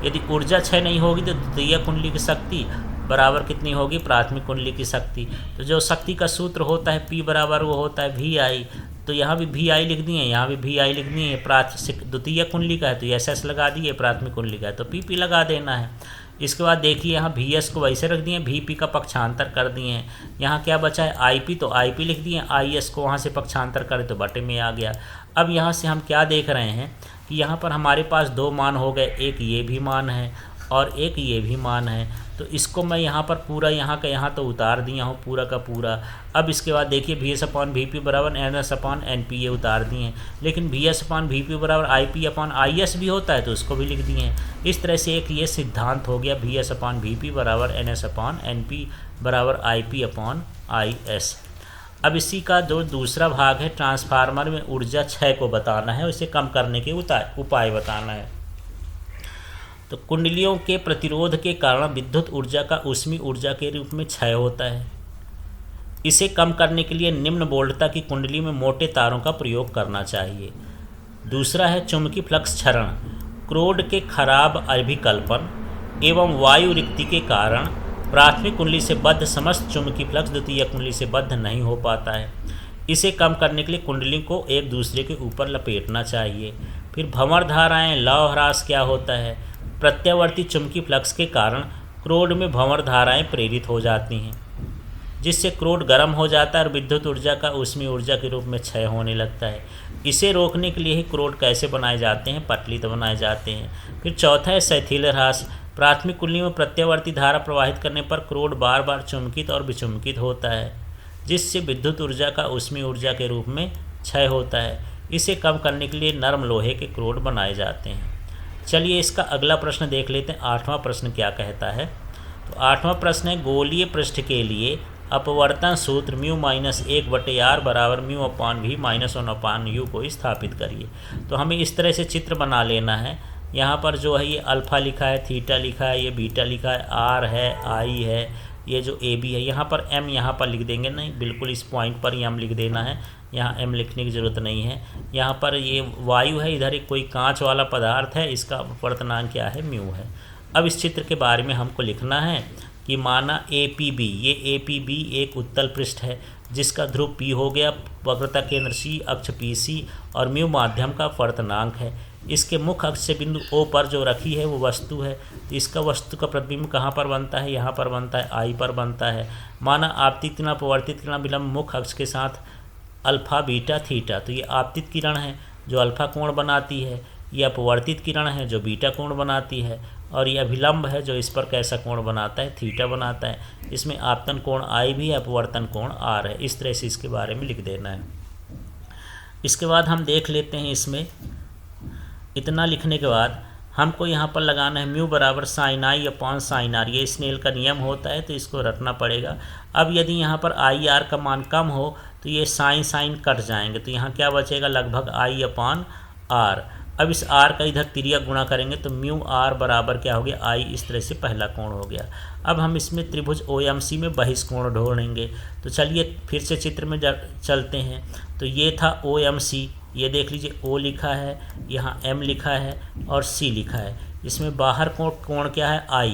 यदि ऊर्जा क्षय नहीं होगी तो द्वितीय कुंडली की शक्ति बराबर कितनी होगी प्राथमिक कुंडली की शक्ति। तो जो शक्ति का सूत्र होता है P बराबर वो होता है VI, तो यहाँ भी VI लिख दिए, यहाँ भी VI लिख दिए। द्वितीय कुंडली का है तो SS लगा दिए, प्राथमिक कुंडली का है तो PP लगा देना है। इसके बाद देखिए यहाँ VS को वैसे रख दिए, VP का पक्षांतर कर दिए हैं। यहाँ क्या बचा है IP, तो IP लिख दिए, IS को वहाँ से पक्षांतर करें तो बटे में आ गया। अब यहाँ से हम क्या देख रहे हैं कि यहाँ पर हमारे पास 2 मान हो गए, एक ये भी मान है और एक ये भी मान है। तो इसको मैं यहाँ पर पूरा यहाँ का यहाँ तो उतार दिया हूँ पूरा का पूरा। अब इसके बाद देखिए VS/VP बराबर NS/NP ये उतार दिए हैं, लेकिन VS/VP बराबर IP/IS भी होता है तो उसको भी लिख दिए हैं। इस तरह से एक ये सिद्धांत हो गया VS/VP बराबर NS/NP बराबर IP/IS। अब इसी का जो दूसरा भाग है, ट्रांसफार्मर में ऊर्जा क्षय को बताना है, उसे कम करने के उपाय बताना है। तो कुंडलियों के प्रतिरोध के कारण विद्युत ऊर्जा का ऊष्मीय ऊर्जा के रूप में क्षय होता है। इसे कम करने के लिए निम्न वोल्टता की कुंडली में मोटे तारों का प्रयोग करना चाहिए। दूसरा है चुंबकीय फ्लक्स क्षरण। क्रोड के खराब अभिकल्पन एवं वायु रिक्ति के कारण प्राथमिक कुंडली से बद्ध समस्त चुंबकीय फ्लक्स द्वितीय कुंडली से बद्ध नहीं हो पाता है। इसे कम करने के लिए कुंडली को एक दूसरे के ऊपर लपेटना चाहिए। फिर भंवर धाराएं, लव ह्रास क्या होता है। प्रत्यावर्ती चुंबकीय फ्लक्स के कारण क्रोड में भंवर धाराएं प्रेरित हो जाती हैं, जिससे क्रोड गर्म हो जाता है और विद्युत ऊर्जा का ऊष्मीय ऊर्जा के रूप में क्षय होने लगता है। इसे रोकने के लिए ही क्रोड कैसे बनाए जाते हैं, पटलित बनाए जाते हैं। फिर चौथा है शैथिल ह्रास। प्राथमिक कुंडली में प्रत्यावर्ती धारा प्रवाहित करने पर क्रोड बार बार चुंबकित और विचुंबकित होता है, जिससे विद्युत ऊर्जा का ऊष्मीय ऊर्जा के रूप में क्षय होता है। इसे कम करने के लिए नरम लोहे के क्रोड बनाए जाते हैं। चलिए इसका अगला प्रश्न देख लेते हैं। 8वां प्रश्न क्या कहता है। तो 8वां प्रश्न है, गोलीय पृष्ठ के लिए अपवर्तन सूत्र μ-1/r बराबर μ/v-1/u को स्थापित करिए। तो हमें इस तरह से चित्र बना लेना है। यहाँ पर जो है ये अल्फ़ा लिखा है, थीटा लिखा है, ये बीटा लिखा है, आर है, आई है, ये जो ए बी है। यहाँ पर एम यहाँ पर लिख देंगे नहीं, बिल्कुल इस पॉइंट पर ही एम लिख देना है, यहाँ एम लिखने की ज़रूरत नहीं है। यहाँ पर ये वायु है, इधर एक कोई कांच वाला पदार्थ है, इसका अपवर्तनांक क्या है, म्यू है। अब इस चित्र के बारे में हमको लिखना है कि माना APB, ये APB एक उत्तल पृष्ठ है जिसका ध्रुव P हो गया, वक्रता केंद्र C, अक्ष PC और म्यू माध्यम का अपवर्तनांक है। इसके मुख्य अक्ष से बिंदु O पर जो रखी है वो वस्तु है। तो इसका वस्तु का प्रतिबिंब कहाँ पर बनता है, यहाँ पर बनता है, I पर बनता है। माना आपतित किरण अपवर्तित किरण विलंब मुख्य अक्ष के साथ अल्फ़ा बीटा थीटा। तो ये आपतित किरण है जो अल्फ़ा कोण बनाती है, ये अपवर्तित किरण है जो बीटा कोण बनाती है, और यह अभिलंब है जो इस पर कैसा कोण बनाता है, थीटा बनाता है। इसमें आपतन कोण I भी है, अपवर्तन कोण R है। इस तरह से इसके बारे में लिख देना है। इसके बाद हम देख लेते हैं, इसमें इतना लिखने के बाद हमको यहाँ पर लगाना है म्यू बराबर sine I upon sine R। ये स्नेल का नियम होता है तो इसको रखना पड़ेगा। अब यदि यहाँ पर IR का मान कम हो तो ये साइन साइन कट जाएंगे, तो यहाँ क्या बचेगा, लगभग I अपॉन R। अब इस R का इधर तिर्यक गुणा करेंगे तो म्यू R बराबर क्या हो गया, I। इस तरह से पहला कोण हो गया। अब हम इसमें त्रिभुज OMC में बहिष्कोण ढूंढेंगे। तो चलिए फिर से चित्र में चलते हैं। तो ये था OMC, ये देख लीजिए O लिखा है, यहाँ M लिखा है और C लिखा है। इसमें बाहर कोण क्या है, I।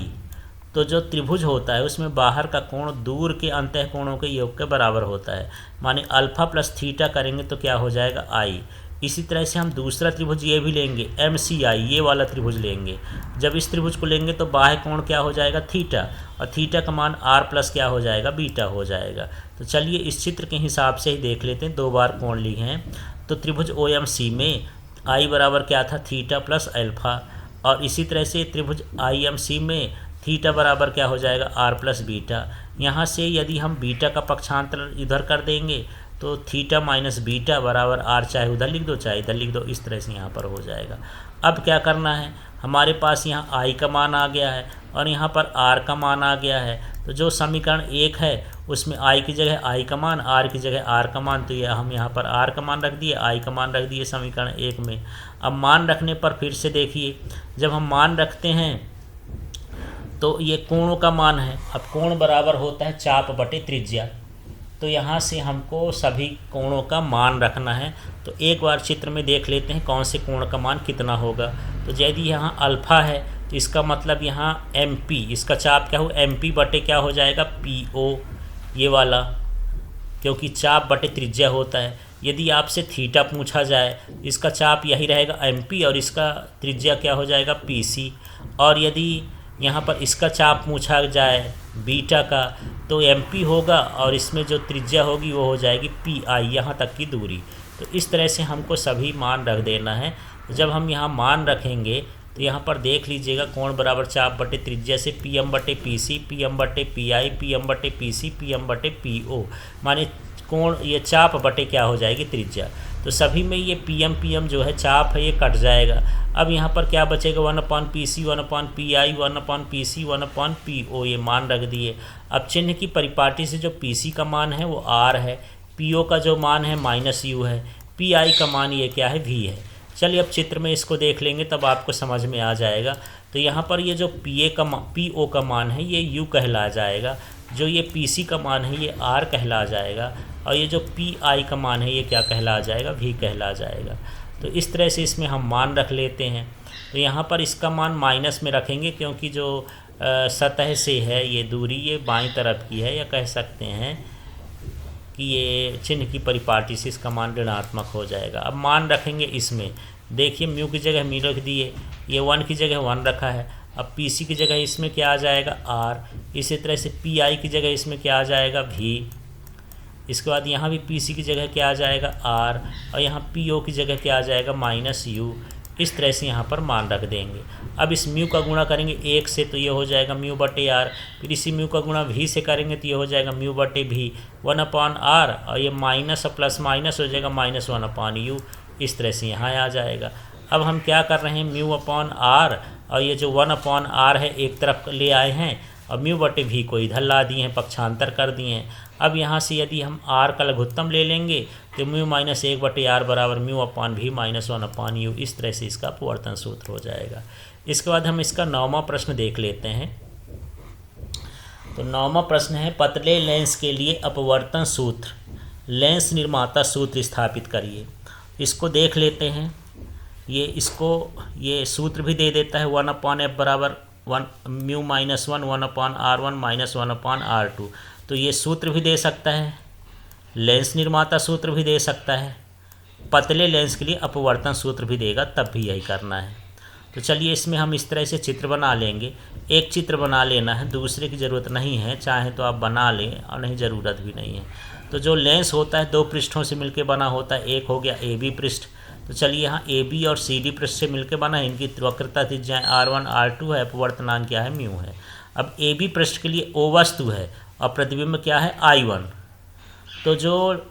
तो जो त्रिभुज होता है उसमें बाहर का कोण दूर के अंतः कोणों के योग के बराबर होता है। माने अल्फ़ा प्लस थीटा करेंगे तो क्या हो जाएगा, I। इसी तरह से हम दूसरा त्रिभुज ये भी लेंगे, MCI, ये वाला त्रिभुज लेंगे। जब इस त्रिभुज को लेंगे तो बाह्य कोण क्या हो जाएगा, थीटा, और थीटा का मान R प्लस क्या हो जाएगा, बीटा हो जाएगा। तो चलिए इस चित्र के हिसाब से ही देख लेते हैं। 2 बार कोण लिए हैं तो त्रिभुज OMC में I बराबर क्या था, थीटा प्लस अल्फ़ा, और इसी तरह से त्रिभुज IMC में थीटा बराबर क्या हो जाएगा, R प्लस बीटा। यहाँ से यदि हम बीटा का पक्षांतर इधर कर देंगे तो थीटा माइनस बीटा बराबर R, चाहे उधर लिख दो चाहे इधर लिख दो, इस तरह से यहाँ पर हो जाएगा। अब क्या करना है, हमारे पास यहाँ I का मान आ गया है और यहाँ पर R का मान आ गया है। तो जो समीकरण 1 है उसमें I की जगह I का मान, R की जगह R का मान, तो ये हम यहाँ पर R का मान रख दिए, I का मान रख दिए समीकरण 1 में। अब मान रखने पर फिर से देखिए, जब हम मान रखते हैं तो ये कोणों का मान है। अब कोण बराबर होता है चाप बटे त्रिज्या, तो यहाँ से हमको सभी कोणों का मान रखना है। तो एक बार चित्र में देख लेते हैं कौन से कोण का मान कितना होगा। तो यदि यहाँ अल्फ़ा है तो इसका मतलब यहाँ MP, इसका चाप क्या हो, MP बटे क्या हो जाएगा, PO, ये वाला, क्योंकि चाप बटे त्रिज्या होता है। यदि आपसे थीटा पूछा जाए इसका चाप यही रहेगा MP और इसका त्रिज्या क्या हो जाएगा, PC। और यदि यहाँ पर इसका चाप पूछा जाए बीटा का तो MP होगा और इसमें जो त्रिज्या होगी वो हो जाएगी PI, यहाँ तक की दूरी। तो इस तरह से हमको सभी मान रख देना है। तो जब हम यहाँ मान रखेंगे तो यहाँ पर देख लीजिएगा कोण बराबर चाप बटे त्रिज्या से PM बटे PC, PM बटे PI, PM बटे PC, PM बटे PO, माने कोण ये चाप बटे क्या हो जाएगी, त्रिज्या। तो सभी में ये PM जो है चाप है ये कट जाएगा। अब यहाँ पर क्या बचेगा, 1/PC, 1/PI, 1/PC, 1/PO, ये मान रख दिए। अब चिन्ह की परिपाटी से जो PC का मान है वो R है, PO का जो मान है -U है, PI का मान ये क्या है, V है। चलिए अब चित्र में इसको देख लेंगे तब आपको समझ में आ जाएगा। तो यहाँ पर ये जो PO का मान है ये U कहला जाएगा, जो ये PC का मान है ये R कहला जाएगा, और ये जो PI का मान है ये क्या कहला जाएगा, V कहला जाएगा। तो इस तरह से इसमें हम मान रख लेते हैं। तो यहाँ पर इसका मान माइनस में रखेंगे क्योंकि जो सतह से है ये दूरी ये बाईं तरफ की है, या कह सकते हैं कि ये चिन्ह की परिपाटी से इसका मान ऋणात्मक हो जाएगा। अब मान रखेंगे इसमें, देखिए म्यू की जगह म्यू रख दिए, ये 1 की जगह 1 रखा है। अब पी सी की जगह इसमें क्या आ जाएगा आर, इसी तरह से पी आई की जगह इसमें क्या आ जाएगा वी, इसके बाद यहाँ भी पी सी की जगह क्या आ जाएगा आर, और यहाँ पी ओ की जगह क्या आ जाएगा माइनस यू। इस तरह से यहाँ पर मान रख देंगे। अब इस म्यू का गुणा करेंगे एक से तो ये हो जाएगा म्यू बटे आर, फिर इसी म्यू का गुणा वी से करेंगे तो ये हो जाएगा म्यू बटे वी 1/r, और ये माइनस और प्लस माइनस हो जाएगा -1/u। इस तरह से यहाँ आ जाएगा। अब हम क्या कर रहे हैं, म्यू अपॉन आर और ये जो 1/r है एक तरफ ले आए हैं और म्यू बटे वी को इधर ला दिए हैं, पक्षांतर कर दिए हैं। अब यहाँ से यदि हम r का लघुत्तम ले लेंगे तो म्यू माइनस 1/r बराबर म्यू अपॉन वी -1/u। इस तरह से इसका अपवर्तन सूत्र हो जाएगा। इसके बाद हम इसका 9वां प्रश्न देख लेते हैं। तो 9वां प्रश्न है, पतले लेंस के लिए अपवर्तन सूत्र, लेंस निर्माता सूत्र स्थापित करिए। इसको देख लेते हैं। ये सूत्र भी दे देता है 1/f बराबर 1 म्यू -1 1/r1 -1/r2। तो ये सूत्र भी दे सकता है, लेंस निर्माता सूत्र भी दे सकता है, पतले लेंस के लिए अपवर्तन सूत्र भी देगा, तब भी यही करना है। तो चलिए इसमें हम इस तरह से चित्र बना लेंगे। एक चित्र बना लेना है, दूसरे की ज़रूरत नहीं है, चाहे तो आप बना लें और नहीं ज़रूरत भी नहीं है। तो जो लेंस होता है दो पृष्ठों से मिलकर बना होता है, एक हो गया ए बी पृष्ठ। तो चलिए यहाँ ए बी और सी डी पृष्ठ से मिलकर बना है, इनकी वक्रता त्रिज्याएं R1 R2 है, अपवर्तनांक क्या है म्यू है। अब ए बी पृष्ठ के लिए ओ वस्तु है और प्रतिबिंब क्या है I1। तो जो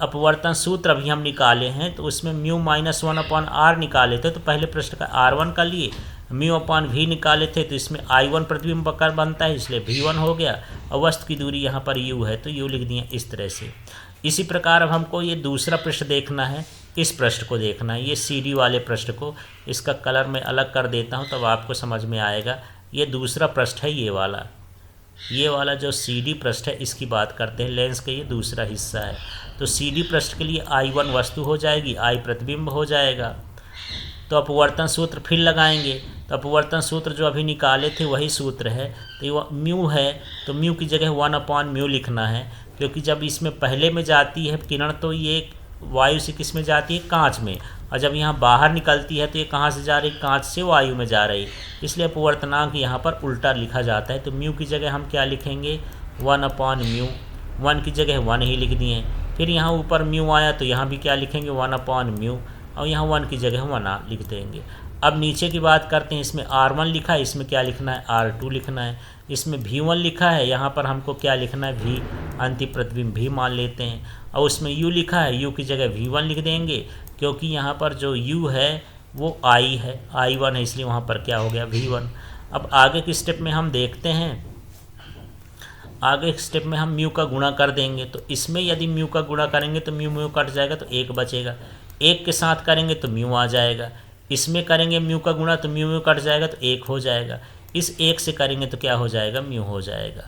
अपवर्तन सूत्र अभी हम निकाले हैं तो उसमें म्यू -1/r निकाले थे, तो पहले पृष्ठ का R1 का लिए म्यू अपॉन वी निकाले थे, तो इसमें I1 प्रतिबिंब वक्र बनता है, इसलिए V1 हो गया। और वस्तु की दूरी यहाँ पर u है तो u लिख दिए इस तरह से। इसी प्रकार अब हमको ये दूसरा पृष्ठ देखना है, इस पृष्ठ को देखना है, ये सी डी वाले पृष्ठ को। इसका कलर मैं अलग कर देता हूँ तब आपको समझ में आएगा। ये दूसरा पृष्ठ है, ये वाला जो सी डी पृष्ठ है इसकी बात करते हैं, लेंस का ये दूसरा हिस्सा है। तो सी डी पृष्ठ के लिए I1 वस्तु हो जाएगी, I प्रतिबिंब हो जाएगा। तो अपवर्तन सूत्र फिर लगाएंगे, तो अपवर्तन सूत्र जो अभी निकाले थे वही सूत्र है। तो ये म्यू है तो म्यू की जगह 1/μ लिखना है, क्योंकि जब इसमें पहले में जाती है किरण तो ये वायु से किस में जाती है, कांच में, और जब यहाँ बाहर निकलती है तो ये कहाँ से जा रही, कांच से वायु में जा रही, इसलिए अपवर्तनांक यहाँ पर उल्टा लिखा जाता है। तो म्यू की जगह हम क्या लिखेंगे 1/μ, 1 की जगह 1 ही लिख दिए। फिर यहाँ ऊपर म्यू आया तो यहाँ भी क्या लिखेंगे 1/μ, और यहाँ 1 की जगह 1 लिख देंगे। अब नीचे की बात करते हैं, इसमें R1 लिखा है, इसमें क्या लिखना है R2 लिखना है। इसमें V1 लिखा है, यहाँ पर हमको क्या लिखना है V, अंतिम प्रतिबिंब भी मान लेते हैं। और उसमें U लिखा है, U की जगह V1 लिख देंगे, क्योंकि यहाँ पर जो U है वो I है, I1 है, इसलिए वहाँ पर क्या हो गया V1। अब आगे के स्टेप में हम देखते हैं, आगे स्टेप में हम म्यू का गुणा कर देंगे। तो इसमें यदि म्यू का गुणा करेंगे तो म्यू म्यू कट जाएगा तो 1 बचेगा, 1 के साथ करेंगे तो म्यू आ जाएगा। इसमें करेंगे म्यू का गुणा तो म्यू म्यू कट जाएगा तो 1 हो जाएगा। इस 1 से करेंगे तो क्या हो जाएगा, म्यू हो जाएगा।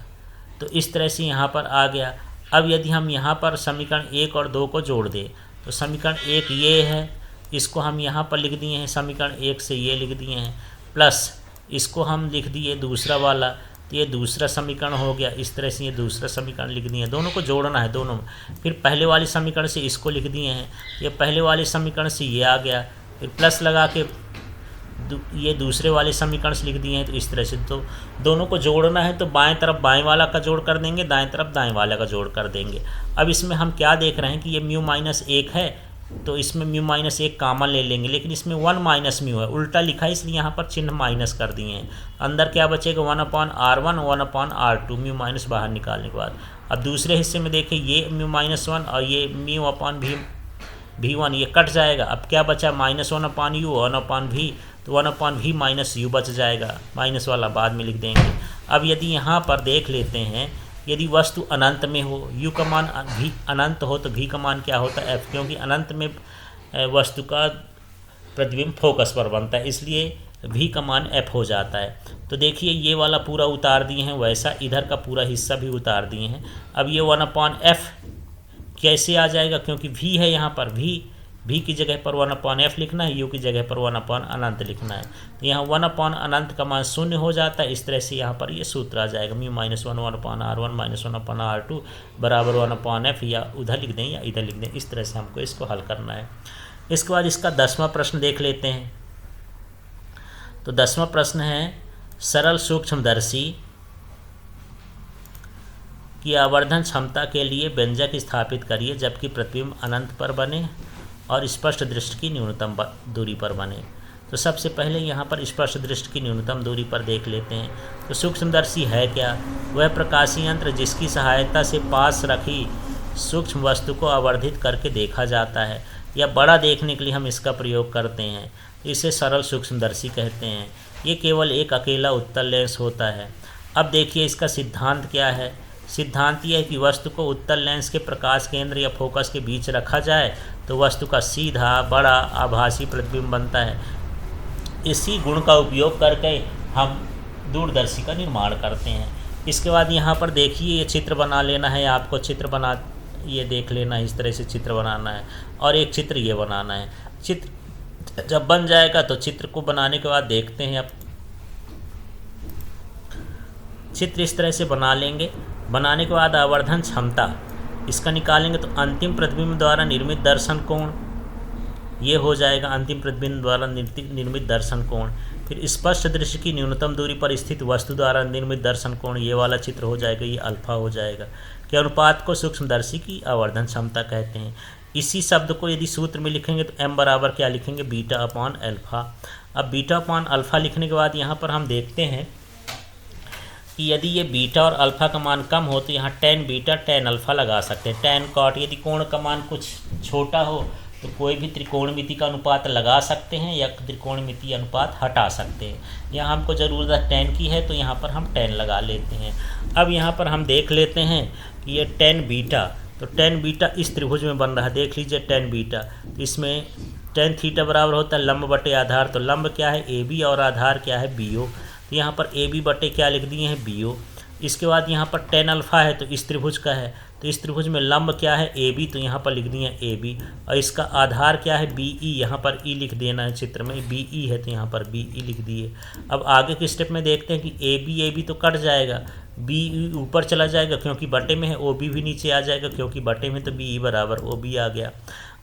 तो इस तरह से यहाँ पर आ गया। अब यदि हम यहाँ पर समीकरण 1 और 2 को जोड़ दें तो समीकरण 1 ये है, इसको हम यहाँ पर लिख दिए हैं, समीकरण 1 से ये लिख दिए हैं, प्लस इसको हम लिख दिए दूसरा वाला, तो ये दूसरा समीकरण हो गया। इस तरह से ये दूसरा समीकरण लिख दिए हैं, दोनों को जोड़ना है दोनों में। फिर पहले वाले समीकरण से इसको लिख दिए हैं, ये पहले वाले समीकरण से ये आ गया, फिर प्लस लगा के ये दूसरे वाले समीकरण से लिख दिए हैं। तो इस तरह से तो दोनों को जोड़ना है, तो बाएं तरफ बाएं वाला का जोड़ कर देंगे, दाएं तरफ दाएं वाला का जोड़ कर देंगे। अब इसमें हम क्या देख रहे हैं कि ये म्यू -1 है, तो इसमें म्यू -1 कॉमन ले लेंगे, लेकिन इसमें 1 - म्यू है, उल्टा लिखा है, इसलिए यहाँ पर चिन्ह माइनस कर दिए हैं। अंदर क्या बचेगा 1/r1 1/r2, म्यू माइनस बाहर निकालने के बाद। अब दूसरे हिस्से में देखिए ये म्यू -1 और ये म्यू अपॉन V1 ये कट जाएगा। अब क्या बचा -1/u 1/v, तो 1/v -u बच जाएगा, माइनस वाला बाद में लिख देंगे। अब यदि यहाँ पर देख लेते हैं, यदि वस्तु अनंत में हो, u का मान v अनंत हो तो v का मान क्या होता है f, क्योंकि अनंत में वस्तु का प्रतिबिंब फोकस पर बनता है, इसलिए v का मान f हो जाता है। तो देखिए ये वाला पूरा उतार दिए हैं, वैसा इधर का पूरा हिस्सा भी उतार दिए हैं। अब ये 1/f कैसे आ जाएगा, क्योंकि v है यहाँ पर, v की जगह पर 1/f लिखना है, u की जगह पर 1/अनंत लिखना है। तो यहाँ 1/अनंत का मान 0 हो जाता है। इस तरह से यहाँ पर ये सूत्र आ जाएगा, म्यू -1 1/r1 -1/r2 बराबर 1/f, या उधर लिख दें या इधर लिख दें। इस तरह से हमको इसको हल करना है। इसके बाद इसका 10वां प्रश्न देख लेते हैं। तो 10वां प्रश्न है, सरल सूक्ष्मदर्शी की आवर्धन क्षमता के लिए व्यंजक स्थापित करिए जबकि प्रतिबिंब अनंत पर बने और स्पष्ट दृष्टि की न्यूनतम दूरी पर बने। तो सबसे पहले यहाँ पर स्पष्ट दृष्टि की न्यूनतम दूरी पर देख लेते हैं। तो सूक्ष्मदर्शी है क्या? वह प्रकाशीय यंत्र जिसकी सहायता से पास रखी सूक्ष्म वस्तु को आवर्धित करके देखा जाता है या बड़ा देखने के लिए हम इसका प्रयोग करते हैं। इसे सरल सूक्ष्मदर्शी कहते हैं। ये केवल एक अकेला उत्तल लेंस होता है। अब देखिए इसका सिद्धांत क्या है। सिद्धांत यह है कि वस्तु को उत्तल लेंस के प्रकाश केंद्र या फोकस के बीच रखा जाए तो वस्तु का सीधा बड़ा आभासी प्रतिबिंब बनता है। इसी गुण का उपयोग करके हम दूरदर्शी का निर्माण करते हैं। इसके बाद यहाँ पर देखिए ये चित्र बना लेना है आपको। चित्र बना ये देख लेना है, इस तरह से चित्र बनाना है और एक चित्र ये बनाना है। चित्र जब बन जाएगा तो चित्र को बनाने के बाद देखते हैं। अब चित्र इस तरह से बना लेंगे। बनाने के बाद आवर्धन क्षमता इसका निकालेंगे तो अंतिम प्रतिबिंब द्वारा निर्मित दर्शन कोण ये हो जाएगा। अंतिम प्रतिबिंब द्वारा निर्मित दर्शन कोण। फिर स्पष्ट दृश्य की न्यूनतम दूरी पर स्थित वस्तु द्वारा निर्मित दर्शन कोण ये वाला चित्र हो जाएगा। ये अल्फा हो जाएगा। के अनुपात को सूक्ष्मदर्शी की आवर्धन क्षमता कहते हैं। इसी शब्द को यदि सूत्र में लिखेंगे तो m बराबर क्या लिखेंगे? Beta upon alpha. अब बीटा अपॉन अल्फा लिखने के बाद यहाँ पर हम देखते हैं कि यदि ये बीटा और अल्फा का मान कम हो तो यहाँ tan बीटा tan अल्फा लगा सकते हैं। tan कॉट यदि कोण का मान कुछ छोटा हो तो कोई भी त्रिकोणमिति का अनुपात लगा सकते हैं या त्रिकोणमिति अनुपात हटा सकते हैं। यहाँ हमको ज़रूरत है tan की है तो यहाँ पर हम tan लगा लेते हैं। अब यहाँ पर हम देख लेते हैं कि ये tan बीटा, तो tan बीटा इस त्रिभुज में बन रहा है। देख लीजिए tan बीटा, तो इसमें tan थीटा बराबर होता है लंब बटे आधार। तो लंब क्या है? AB और आधार क्या है? BO। तो यहाँ पर AB बटे क्या लिख दिए हैं? BO। इसके बाद यहाँ पर tan अल्फा है तो इस त्रिभुज का है, तो इस त्रिभुज में लंब क्या है? AB, तो यहाँ पर लिख दिए हैं AB। और इसका आधार क्या है? BE। यहाँ पर E लिख देना है। चित्र में BE है तो यहाँ पर BE लिख दिए। अब आगे के स्टेप में देखते हैं कि AB तो कट जाएगा, BE ऊपर चला जाएगा क्योंकि बटे में है, OB भी नीचे आ जाएगा क्योंकि बटे में, तो BE बराबर OB आ गया।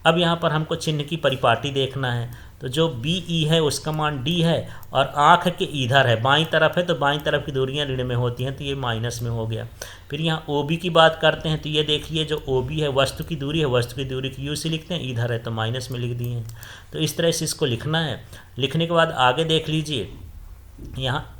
अब यहाँ पर हमको चिन्ह की परिपाटी देखना है। तो जो BE है उसका मान D है और आँख के इधर है, बाईं तरफ है, तो बाईं तरफ की दूरियां ऋण में होती हैं तो ये माइनस में हो गया। फिर यहाँ OB की बात करते हैं तो ये देखिए जो OB है वस्तु की दूरी है, वस्तु की दूरी की U से लिखते हैं, इधर है तो माइनस में लिख दिए हैं। तो इस तरह से इसको लिखना है। लिखने के बाद आगे देख लीजिए यहाँ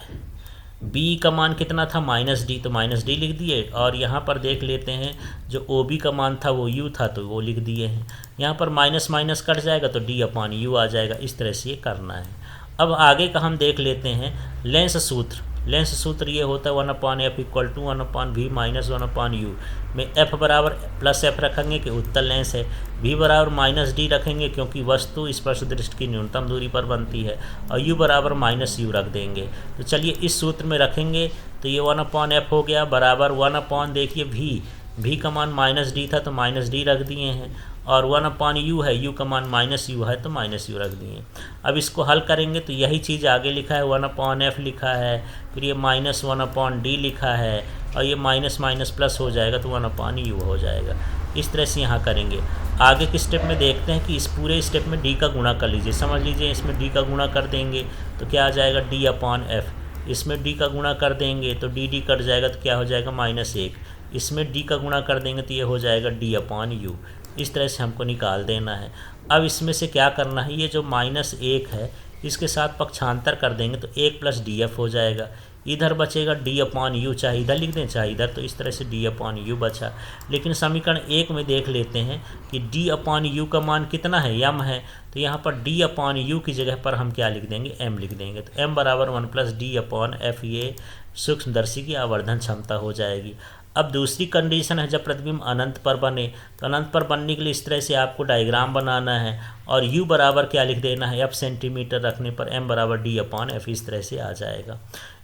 B का मान कितना था? -D, तो -D लिख दिए। और यहाँ पर देख लेते हैं जो OB का मान था वो U था तो वो लिख दिए हैं। यहाँ पर माइनस माइनस कट जाएगा तो D अपॉन U आ जाएगा। इस तरह से ये करना है। अब आगे का हम देख लेते हैं लेंस सूत्र। लेंस सूत्र ये होता है 1/f equal to 1/v minus 1/u में f बराबर +f रखेंगे कि उत्तल लेंस है, v बराबर -d रखेंगे क्योंकि वस्तु स्पर्श दृष्टि की न्यूनतम दूरी पर बनती है, और u बराबर -u रख देंगे। तो चलिए इस सूत्र में रखेंगे तो ये 1/f हो गया बराबर 1/ देखिए v का मान -d था तो -d रख दिए हैं, और 1/u है, u का मान -u है तो -u रख दिए। अब इसको हल करेंगे तो यही चीज़ आगे लिखा है, 1/f लिखा है, फिर ये -1/d लिखा है, और ये माइनस माइनस प्लस हो जाएगा तो 1/u हो जाएगा। इस तरह से यहाँ करेंगे। आगे के स्टेप में देखते हैं कि इस पूरे स्टेप में d का गुणा कर लीजिए। समझ लीजिए इसमें d का गुणा कर देंगे तो क्या आ जाएगा? d/f। इसमें d का गुणा कर देंगे तो d कट जाएगा तो क्या हो जाएगा? -1। इसमें d का गुणा कर देंगे तो ये हो जाएगा d/u। इस तरह से हमको निकाल देना है। अब इसमें से क्या करना है, ये जो -1 है इसके साथ पक्षांतर कर देंगे तो 1 + df हो जाएगा। इधर बचेगा d/u, चाहे इधर लिख दें चाहे इधर, तो इस तरह से d/u बचा। लेकिन समीकरण 1 में देख लेते हैं कि d/u का मान कितना है? m है, तो यहाँ पर d/u की जगह पर हम क्या लिख देंगे? m लिख देंगे। तो m बराबर 1 + d/f ये सूक्ष्मदर्शी की आवर्धन क्षमता हो जाएगी। अब दूसरी कंडीशन है जब प्रतिबिंब अनंत पर बने, तो अनंत पर बनने के लिए इस तरह से आपको डायग्राम बनाना है और u बराबर क्या लिख देना है? f सेंटीमीटर रखने पर m बराबर d/f इस तरह से आ जाएगा।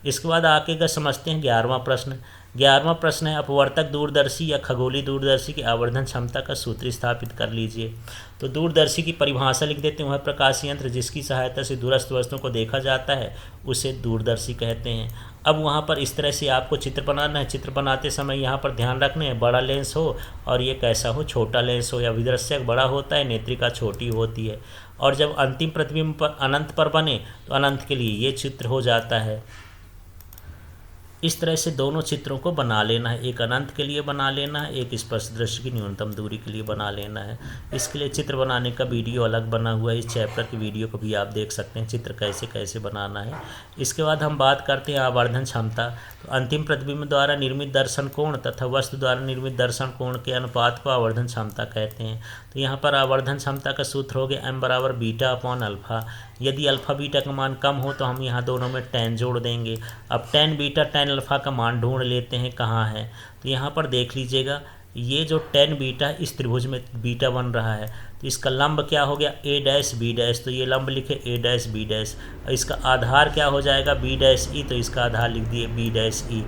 इसके बाद आगे का समझते हैं 11वां प्रश्न। 11वां प्रश्न है अपवर्तक दूरदर्शी या खगोलीय दूरदर्शी की आवर्धन क्षमता का सूत्र स्थापित कर लीजिए। तो दूरदर्शी की परिभाषा लिख देते हैं, वह प्रकाश यंत्र जिसकी सहायता से दूरस्थ वस्तुओं को देखा जाता है उसे दूरदर्शी कहते हैं। अब वहाँ पर इस तरह से आपको चित्र बनाना है। चित्र बनाते समय यहाँ पर ध्यान रखना है बड़ा लेंस हो और ये कैसा हो? छोटा लेंस हो। या विदृश्यक बड़ा होता है, नेत्रिका छोटी होती है। और जब अंतिम प्रतिबिंब पर अनंत पर बने तो अनंत के लिए ये चित्र हो जाता है। इस तरह से दोनों चित्रों को बना लेना है, एक अनंत के लिए बना लेना है, एक स्पर्शदृष्टि की न्यूनतम दूरी के लिए बना लेना है। इसके लिए चित्र बनाने का वीडियो अलग बना हुआ है, इस चैप्टर की वीडियो को भी आप देख सकते हैं, चित्र कैसे कैसे बनाना है। इसके बाद हम बात करते हैं आवर्धन क्षमता। तो अंतिम प्रतिबिंब द्वारा निर्मित दर्शन कोण तथा वस्तु द्वारा निर्मित दर्शन कोण के अनुपात को आवर्धन क्षमता कहते हैं। तो यहाँ पर आवर्धन क्षमता का सूत्र हो गया m बराबर बीटा अपॉन अल्फा। यदि अल्फा बीटा का मान कम हो तो हम यहाँ दोनों में tan जोड़ देंगे। अब tan बीटा tan अल्फा का मान ढूंढ लेते हैं कहाँ है। तो यहाँ पर देख लीजिएगा, ये जो tan बीटा इस त्रिभुज में बीटा बन रहा है, तो इसका लंब क्या हो गया a डैश b डैश, तो ये लंब लिखे a डैश b डैश। इसका आधार क्या हो जाएगा b डैश e, तो इसका आधार लिख दिए b डैश e।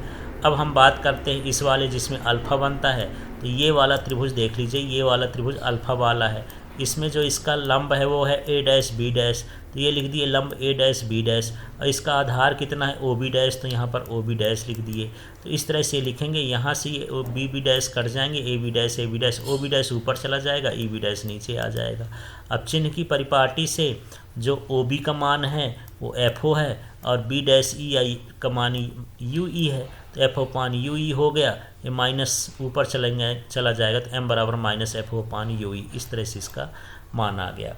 अब हम बात करते हैं इस वाले जिसमें अल्फा बनता है। तो ये वाला त्रिभुज देख लीजिए, ये वाला त्रिभुज अल्फा वाला है, इसमें जो इसका लंब है वो है a डैश b डैश, तो ये लिख दिए लंब a डैश b डैश। और इसका आधार कितना है o b डैश, तो यहाँ पर o b डैश लिख दिए। तो इस तरह से लिखेंगे, यहाँ से ये b b डैश कट जाएंगे, a b dash o b dash ऊपर चला जाएगा, e b डैश नीचे आ जाएगा। अब चिन्ह की परिपाटी से जो o b का मान है वो FO है और b डैश e आई का मान UE है, तो FO पान UE हो गया, ये माइनस ऊपर चला जाएगा, तो m बराबर माइनस FO पान UE। इस तरह से इसका मान आ गया।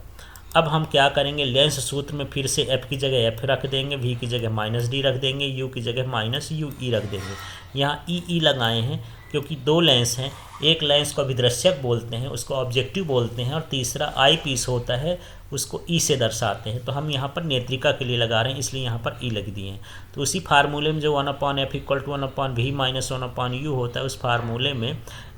अब हम क्या करेंगे, लेंस सूत्र में फिर से f की जगह f रख देंगे, v की जगह माइनस d रख देंगे, u की जगह माइनस UE रख देंगे। यहाँ E लगाए हैं क्योंकि दो लेंस हैं, एक लेंस को अभिदृश्यक बोलते हैं, उसको ऑब्जेक्टिव बोलते हैं, और तीसरा आई पीस होता है, उसको ई से दर्शाते हैं। तो हम यहाँ पर नेत्रिका के लिए लगा रहे हैं, इसलिए यहाँ पर ई लग दिए हैं। तो उसी फार्मूले में जो 1/f equal to 1/v minus 1/u होता है, उस फार्मूले में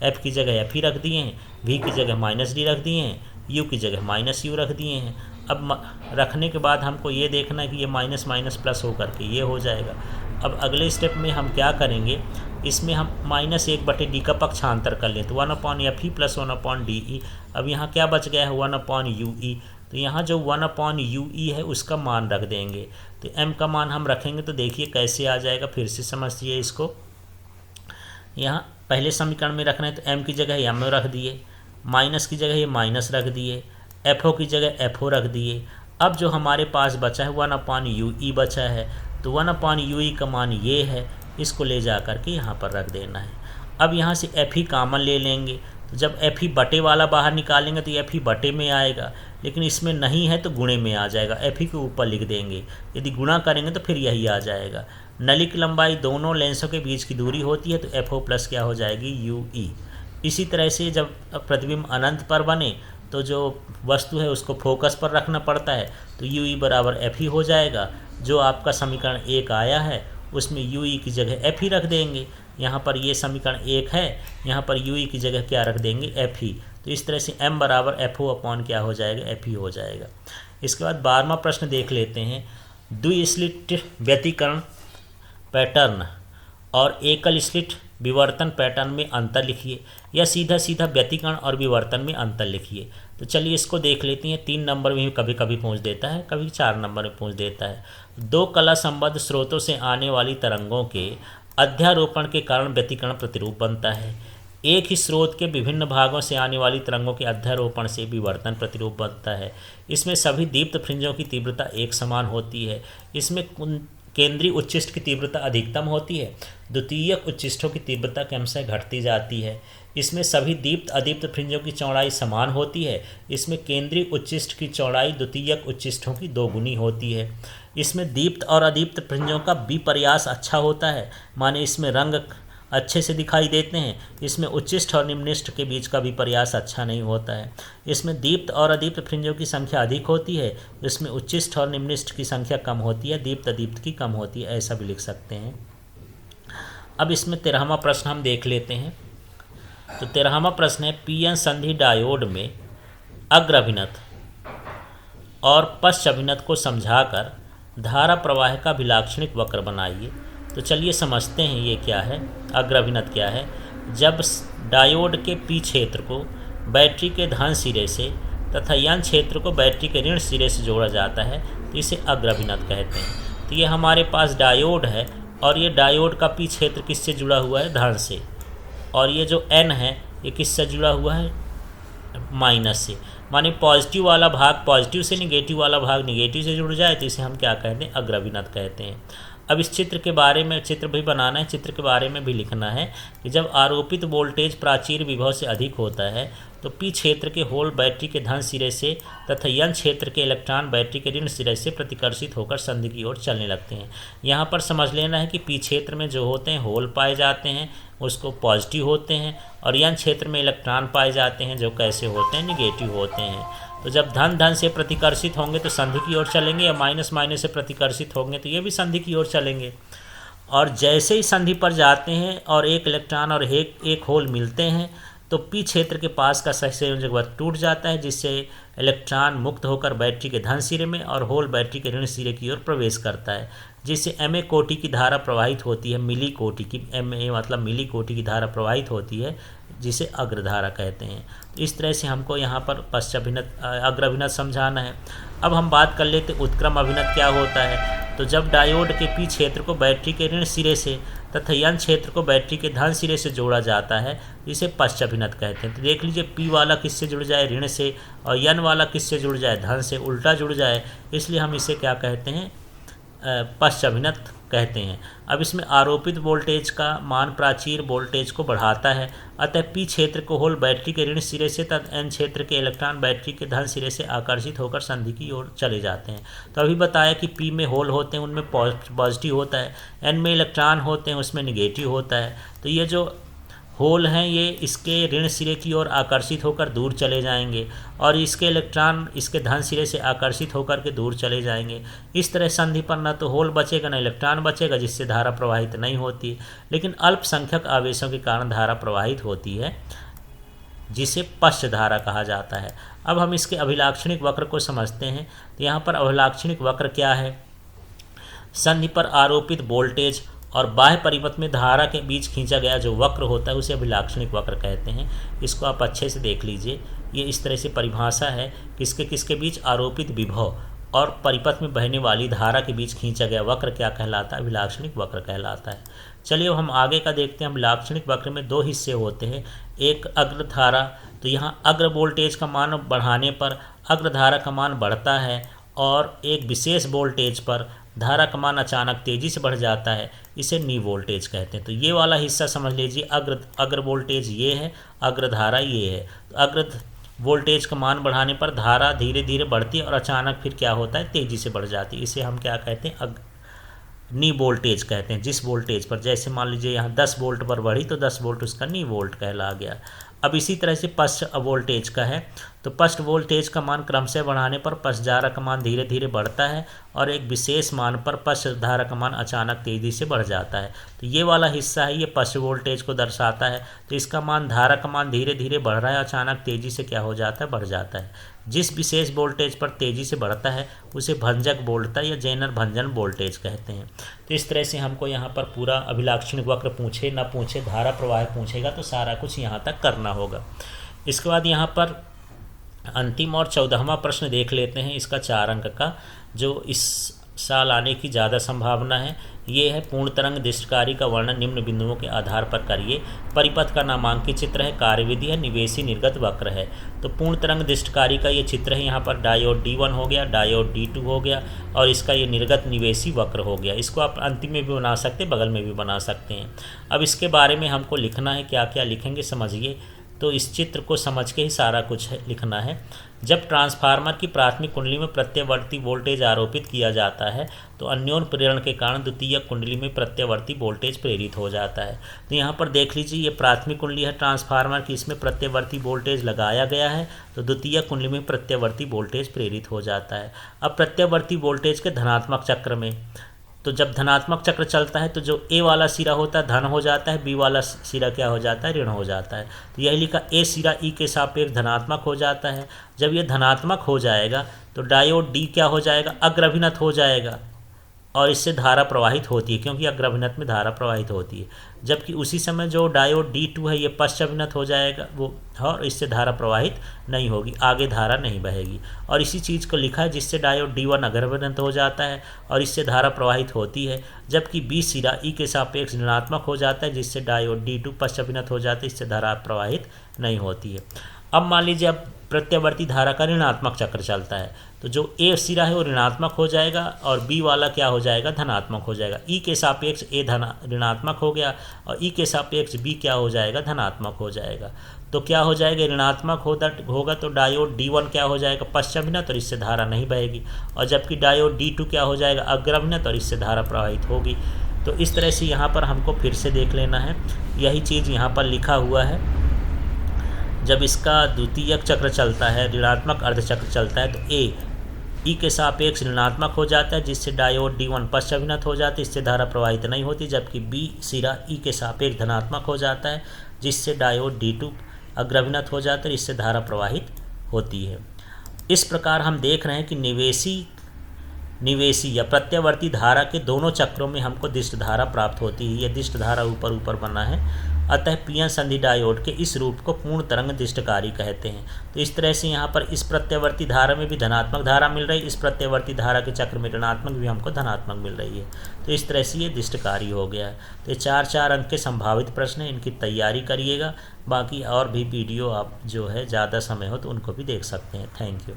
f की जगह f ही रख दिए हैं, v की जगह माइनस d रख दिए हैं, u की जगह माइनस u रख दिए हैं। अब रखने के बाद हमको ये देखना है कि ये माइनस माइनस प्लस होकर के ये हो जाएगा। अब अगले स्टेप में हम क्या करेंगे, इसमें हम -1/d का पक्षांतर कर लें, तो 1/fe प्लस 1/de। अब यहाँ क्या बच गया है 1/ue, तो यहाँ जो 1/ue है उसका मान रख देंगे। तो m का मान हम रखेंगे, तो देखिए कैसे आ जाएगा, फिर से समझिए इसको। यहाँ पहले समीकरण में रखना है, तो m की जगह m रख दिए, माइनस की जगह ये माइनस रख दिए, FO की जगह FO रख दिए। अब जो हमारे पास बचा है 1/ue बचा है, तो 1/ue का मान ये है, इसको ले जा कर के यहाँ पर रख देना है। अब यहाँ से f ही कामन ले लेंगे, तो जब f ही बटे वाला बाहर निकालेंगे तो f ही बटे में आएगा, लेकिन इसमें नहीं है तो गुणे में आ जाएगा, f ही के ऊपर लिख देंगे। यदि गुणा करेंगे तो फिर यही आ जाएगा। नली की लंबाई दोनों लेंसों के बीच की दूरी होती है, तो FO प्लस क्या हो जाएगी UE। इसी तरह से जब प्रतिबिंब अनंत पर बने तो जो वस्तु है उसको फोकस पर रखना पड़ता है, तो UE बराबर F ही हो जाएगा। जो आपका समीकरण 1 आया है उसमें UE की जगह F ही रख देंगे। यहाँ पर ये समीकरण 1 है, यहाँ पर UE की जगह क्या रख देंगे, F ही। तो इस तरह से m बराबर FO अपॉन क्या हो जाएगा, F ही हो जाएगा। इसके बाद 12वां प्रश्न देख लेते हैं। द्विस्लिट व्यतिकरण पैटर्न और एकल स्लिट विवर्तन पैटर्न में अंतर लिखिए, या सीधा सीधा व्यतिकरण और विवर्तन में अंतर लिखिए। तो चलिए इसको देख लेते हैं। 3 नंबर में कभी कभी पहुंच देता है, कभी 4 नंबर में पहुंच देता है। 2 कला संबद्ध स्रोतों से आने वाली तरंगों के अध्यारोपण के कारण व्यतिकरण प्रतिरूप बनता है। एक ही स्रोत के विभिन्न भागों से आने वाली तरंगों के अध्यारोपण से विवर्तन प्रतिरूप बनता है। इसमें सभी दीप्त फ्रिंजों की तीव्रता एक समान होती है। इसमें केंद्रीय उच्चिष्ट की तीव्रता अधिकतम होती है, द्वितीयक उच्चिष्टों की तीव्रता क्रमशः घटती जाती है। इसमें सभी दीप्त अदीप्त फ्रिंजों की चौड़ाई समान होती है। इसमें केंद्रीय उच्चिष्ट की चौड़ाई द्वितीयक उच्चिष्टों की 2 गुनी होती है। इसमें दीप्त और अदीप्त फ्रिंजों का विपर्यास अच्छा होता है, माने इसमें रंग अच्छे से दिखाई देते हैं। इसमें उच्चिष्ट और निम्निष्ट के बीच का विपर्यास अच्छा नहीं होता है। इसमें दीप्त और अदीप्त फ्रिंजों की संख्या अधिक होती है, इसमें उच्चिष्ट और निम्निष्ट की संख्या कम होती है, दीप्त अदीप्त की कम होती है, ऐसा भी लिख सकते हैं। अब इसमें 13वां प्रश्न हम देख लेते हैं। तो 13वां प्रश्न है, पीएन संधि डायोड में अग्रभिनत और पश्चभिनत को समझाकर धारा प्रवाह का अभिलाक्षणिक वक्र बनाइए। तो चलिए समझते हैं ये क्या है, अग्रभिनत क्या है। जब डायोड के पी क्षेत्र को बैटरी के धन सिरे से तथा एन क्षेत्र को बैटरी के ऋण सिरे से जोड़ा जाता है तो इसे अग्रभिनत कहते हैं। तो ये हमारे पास डायोड है और ये डायोड का पी क्षेत्र किससे जुड़ा हुआ है, धन से, और ये जो एन है ये किससे जुड़ा हुआ है, माइनस से, माने पॉजिटिव वाला भाग पॉजिटिव से, निगेटिव वाला भाग निगेटिव से जुड़ जाए तो इसे हम क्या कहते हैं, अग्रभिन्नत कहते हैं। अब इस चित्र के बारे में, चित्र भी बनाना है, चित्र के बारे में भी लिखना है कि जब आरोपित वोल्टेज प्राचीर विभव से अधिक होता है तो पी क्षेत्र के होल बैटरी के धन सिरे से तथा एन क्षेत्र के इलेक्ट्रॉन बैटरी के ऋण सिरे से प्रतिकर्षित होकर संधि की ओर चलने लगते हैं। यहाँ पर समझ लेना है कि पी क्षेत्र में जो होते हैं होल पाए जाते हैं उसको पॉजिटिव होते हैं, और एन क्षेत्र में इलेक्ट्रॉन पाए जाते हैं जो कैसे होते हैं, निगेटिव होते हैं। तो जब धन धन से प्रतिकर्षित होंगे तो संधि की ओर चलेंगे, या माइनस माइनस से प्रतिकर्षित होंगे तो ये भी संधि की ओर चलेंगे। और जैसे ही संधि पर जाते हैं और एक इलेक्ट्रॉन और एक होल मिलते हैं तो पी क्षेत्र के पास का सहसंयोजक बल टूट जाता है, जिससे इलेक्ट्रॉन मुक्त होकर बैटरी के धन सिरे में और होल बैटरी के ऋण सिरे की ओर प्रवेश करता है, जिससे एमए कोटि की धारा प्रवाहित होती है, मिली कोटि की, एमए मतलब मिली कोटि की धारा प्रवाहित होती है, जिसे अग्रधारा कहते हैं। तो इस तरह से हमको यहाँ पर पश्चाभिन्नत अग्रभिन्नत समझाना है। अब हम बात कर लेते उत्क्रम अभिन्नत क्या होता है। तो जब डायोड के पी क्षेत्र को बैटरी के ऋण सिरे से तथा एन क्षेत्र को बैटरी के धन सिरे से जोड़ा जाता है, इसे पश्चाभिन्नत कहते हैं। तो देख लीजिए, पी वाला किससे जुड़ जाए, ऋण से, और एन वाला किससे जुड़ जाए, धन से, उल्टा जुड़ जाए, इसलिए हम इसे क्या कहते हैं, पश्चाभिन्नत कहते हैं। अब इसमें आरोपित वोल्टेज का मान प्राचीर वोल्टेज को बढ़ाता है, अतः पी क्षेत्र को होल बैटरी के ऋण सिरे से तथा एन क्षेत्र के इलेक्ट्रॉन बैटरी के धन सिरे से आकर्षित होकर संधि की ओर चले जाते हैं। तो अभी बताया कि पी में होल होते हैं उनमें पॉजिटिव होता है, एन में इलेक्ट्रॉन होते हैं उसमें निगेटिव होता है। तो ये जो होल हैं ये इसके ऋण सिरे की ओर आकर्षित होकर दूर चले जाएंगे, और इसके इलेक्ट्रॉन इसके धन सिरे से आकर्षित होकर के दूर चले जाएंगे। इस तरह संधि पर न तो होल बचेगा न इलेक्ट्रॉन बचेगा, जिससे धारा प्रवाहित नहीं होती, लेकिन अल्पसंख्यक आवेशों के कारण धारा प्रवाहित होती है, जिसे पश्च धारा कहा जाता है। अब हम इसके अभिलाक्षणिक वक्र को समझते हैं। तो यहाँ पर अभिलाक्षणिक वक्र क्या है, संधि पर आरोपित वोल्टेज और बाह्य परिपथ में धारा के बीच खींचा गया जो वक्र होता है उसे अभिलाक्षणिक वक्र कहते हैं। इसको आप अच्छे से देख लीजिए। ये इस तरह से परिभाषा है, किसके किसके बीच, आरोपित विभव और परिपथ में बहने वाली धारा के बीच खींचा गया वक्र क्या कहलाता है, अभिलाक्षणिक वक्र कहलाता है। चलिए हम आगे का देखते हैं। अभिलाक्षणिक वक्र में दो हिस्से होते हैं, एक अग्रधारा। तो यहाँ अग्र वोल्टेज का मान बढ़ाने पर अग्रधारा का मान बढ़ता है, और एक विशेष वोल्टेज पर धारा का मान अचानक तेजी से बढ़ जाता है, इसे नी वोल्टेज कहते हैं। तो ये वाला हिस्सा समझ लीजिए, अग्र वोल्टेज ये है, अग्रधारा ये है। तो अग्र वोल्टेज का मान बढ़ाने पर धारा धीरे धीरे बढ़ती है और अचानक फिर क्या होता है, तेजी से बढ़ जाती है, इसे हम क्या कहते हैं, नी वोल्टेज कहते हैं। जिस वोल्टेज पर, जैसे मान लीजिए यहाँ 10 वोल्ट पर बढ़ी तो 10 वोल्ट उसका नी वोल्ट कहला गया। अब इसी तरह से पश्च वोल्टेज का है। तो पश्च वोल्टेज का मान क्रमशः बढ़ाने पर पश्च धारा का मान धीरे धीरे बढ़ता है, और एक विशेष मान पर पश्च धारा का मान अचानक तेजी से बढ़ जाता है। तो ये वाला हिस्सा है, ये पश्च वोल्टेज को दर्शाता है। तो इसका मान, धारा का मान धीरे धीरे बढ़ रहा है, अचानक तेजी से क्या हो जाता है, बढ़ जाता है। जिस विशेष वोल्टेज पर तेजी से बढ़ता है उसे भंजक वोल्टता या जेनर भंजन वोल्टेज कहते हैं। तो इस तरह से हमको यहाँ पर पूरा अभिलाक्षणिक वक्र पूछे ना पूछे, धारा प्रवाह पूछेगा तो सारा कुछ यहाँ तक करना होगा। इसके बाद यहाँ पर अंतिम और 14वां प्रश्न देख लेते हैं, इसका 4 अंक का, जो इस साल आने की ज़्यादा संभावना है। ये है, पूर्ण तरंग दृष्टिकारी का वर्णन निम्न बिंदुओं के आधार पर करिए। परिपथ का नामांकित चित्र है, कार्यविधि है, निवेशी निर्गत वक्र है। तो पूर्ण तरंग दृष्टिकारी का ये चित्र है। यहाँ पर डायोड D1 हो गया, डायोड D2 हो गया, और इसका ये निर्गत निवेशी वक्र हो गया। इसको आप अंतिम में भी बना सकते हैं, बगल में भी बना सकते हैं। अब इसके बारे में हमको लिखना है, क्या क्या लिखेंगे समझिए। तो इस चित्र को समझ के ही सारा कुछ लिखना है। जब ट्रांसफार्मर की प्राथमिक कुंडली में प्रत्यवर्ती वोल्टेज आरोपित किया जाता है तो अन्योन्य प्रेरण के कारण द्वितीयक कुंडली में प्रत्यवर्ती वोल्टेज प्रेरित हो जाता है। तो यहाँ पर देख लीजिए, ये प्राथमिक कुंडली है ट्रांसफार्मर की, इसमें प्रत्यवर्ती वोल्टेज लगाया गया है, तो द्वितीयक कुंडली में प्रत्यवर्ती वोल्टेज प्रेरित हो जाता है। अब प्रत्यवर्ती वोल्टेज के धनात्मक चक्र में, तो जब धनात्मक चक्र चलता है तो जो ए वाला सिरा होता है धन हो जाता है, बी वाला सिरा क्या हो जाता है, ऋण हो जाता है। तो यही लिखा, ए सिरा ई के सापेक्ष धनात्मक हो जाता है। जब ये धनात्मक हो जाएगा तो डायोड डी क्या हो जाएगा, अग्रभिन्नत हो जाएगा, और इससे धारा प्रवाहित होती है, क्योंकि अग्रभिन्नत में धारा प्रवाहित होती है। जबकि उसी समय जो डायोड D2 है ये पश्चाभिन्नत हो जाएगा वो, और इससे धारा प्रवाहित नहीं होगी, आगे धारा नहीं बहेगी। और इसी चीज़ को लिखा है, जिससे डायोड D1 अग्रभिन्नत हो जाता है और इससे धारा प्रवाहित होती है, जबकि बी सिरा ई के सापेक्ष ऋणात्मक हो जाता है, जिससे डायोड D2 पश्चाभिन्नत हो जाता है, इससे धारा प्रवाहित नहीं होती है। अब मान लीजिए अब प्रत्यावर्ती धारा का ऋणात्मक चक्र चलता है, तो जो ए सिरा है वो ऋणात्मक हो जाएगा और बी वाला क्या हो जाएगा, धनात्मक हो जाएगा। ई के सापेक्ष ए ऋणात्मक हो गया और ई के सापेक्ष बी क्या हो जाएगा, धनात्मक हो जाएगा। तो क्या हो जाएगा, ऋणात्मक होगा तो डायोड D1 क्या हो जाएगा, पश्चमिनत, और इससे धारा नहीं बहेगी। और जबकि डायोड D2 क्या हो जाएगा, अग्रमिनत, और इससे धारा प्रवाहित होगी। तो इस तरह से यहाँ पर हमको फिर से देख लेना है, यही चीज़ यहाँ पर लिखा हुआ है। जब इसका द्वितीयक चक्र चलता है, ऋणात्मक अर्धचक्र चलता है, तो ए ई के सापेक्ष ऋणात्मक हो जाता है, जिससे डायोड D1 पश्चमिनत हो जाता है, इससे धारा प्रवाहित नहीं होती। जबकि बी सिरा ई के सापेक्ष धनात्मक हो जाता है, जिससे डायोड D2 अग्रभिनत हो जाता है, इससे धारा प्रवाहित होती है। इस प्रकार हम देख रहे हैं कि निवेशी या प्रत्यावर्ती धारा के दोनों चक्रों में हमको दिष्ट धारा प्राप्त होती है। यह दिष्ट धारा ऊपर ऊपर बना है, अतः पीएन संधि डायोड के इस रूप को पूर्ण तरंग दिष्टकारी कहते हैं। तो इस तरह से यहाँ पर इस प्रत्यावर्ती धारा में भी धनात्मक धारा मिल रही है, इस प्रत्यावर्ती धारा के चक्र में ऋणात्मक भी हमको धनात्मक मिल रही है। तो इस तरह से ये दिष्टकारी हो गया है। तो ये 4 अंक के संभावित प्रश्न हैं, इनकी तैयारी करिएगा। बाकी और भी वीडियो आप जो है ज़्यादा समय हो तो उनको भी देख सकते हैं। Thank you.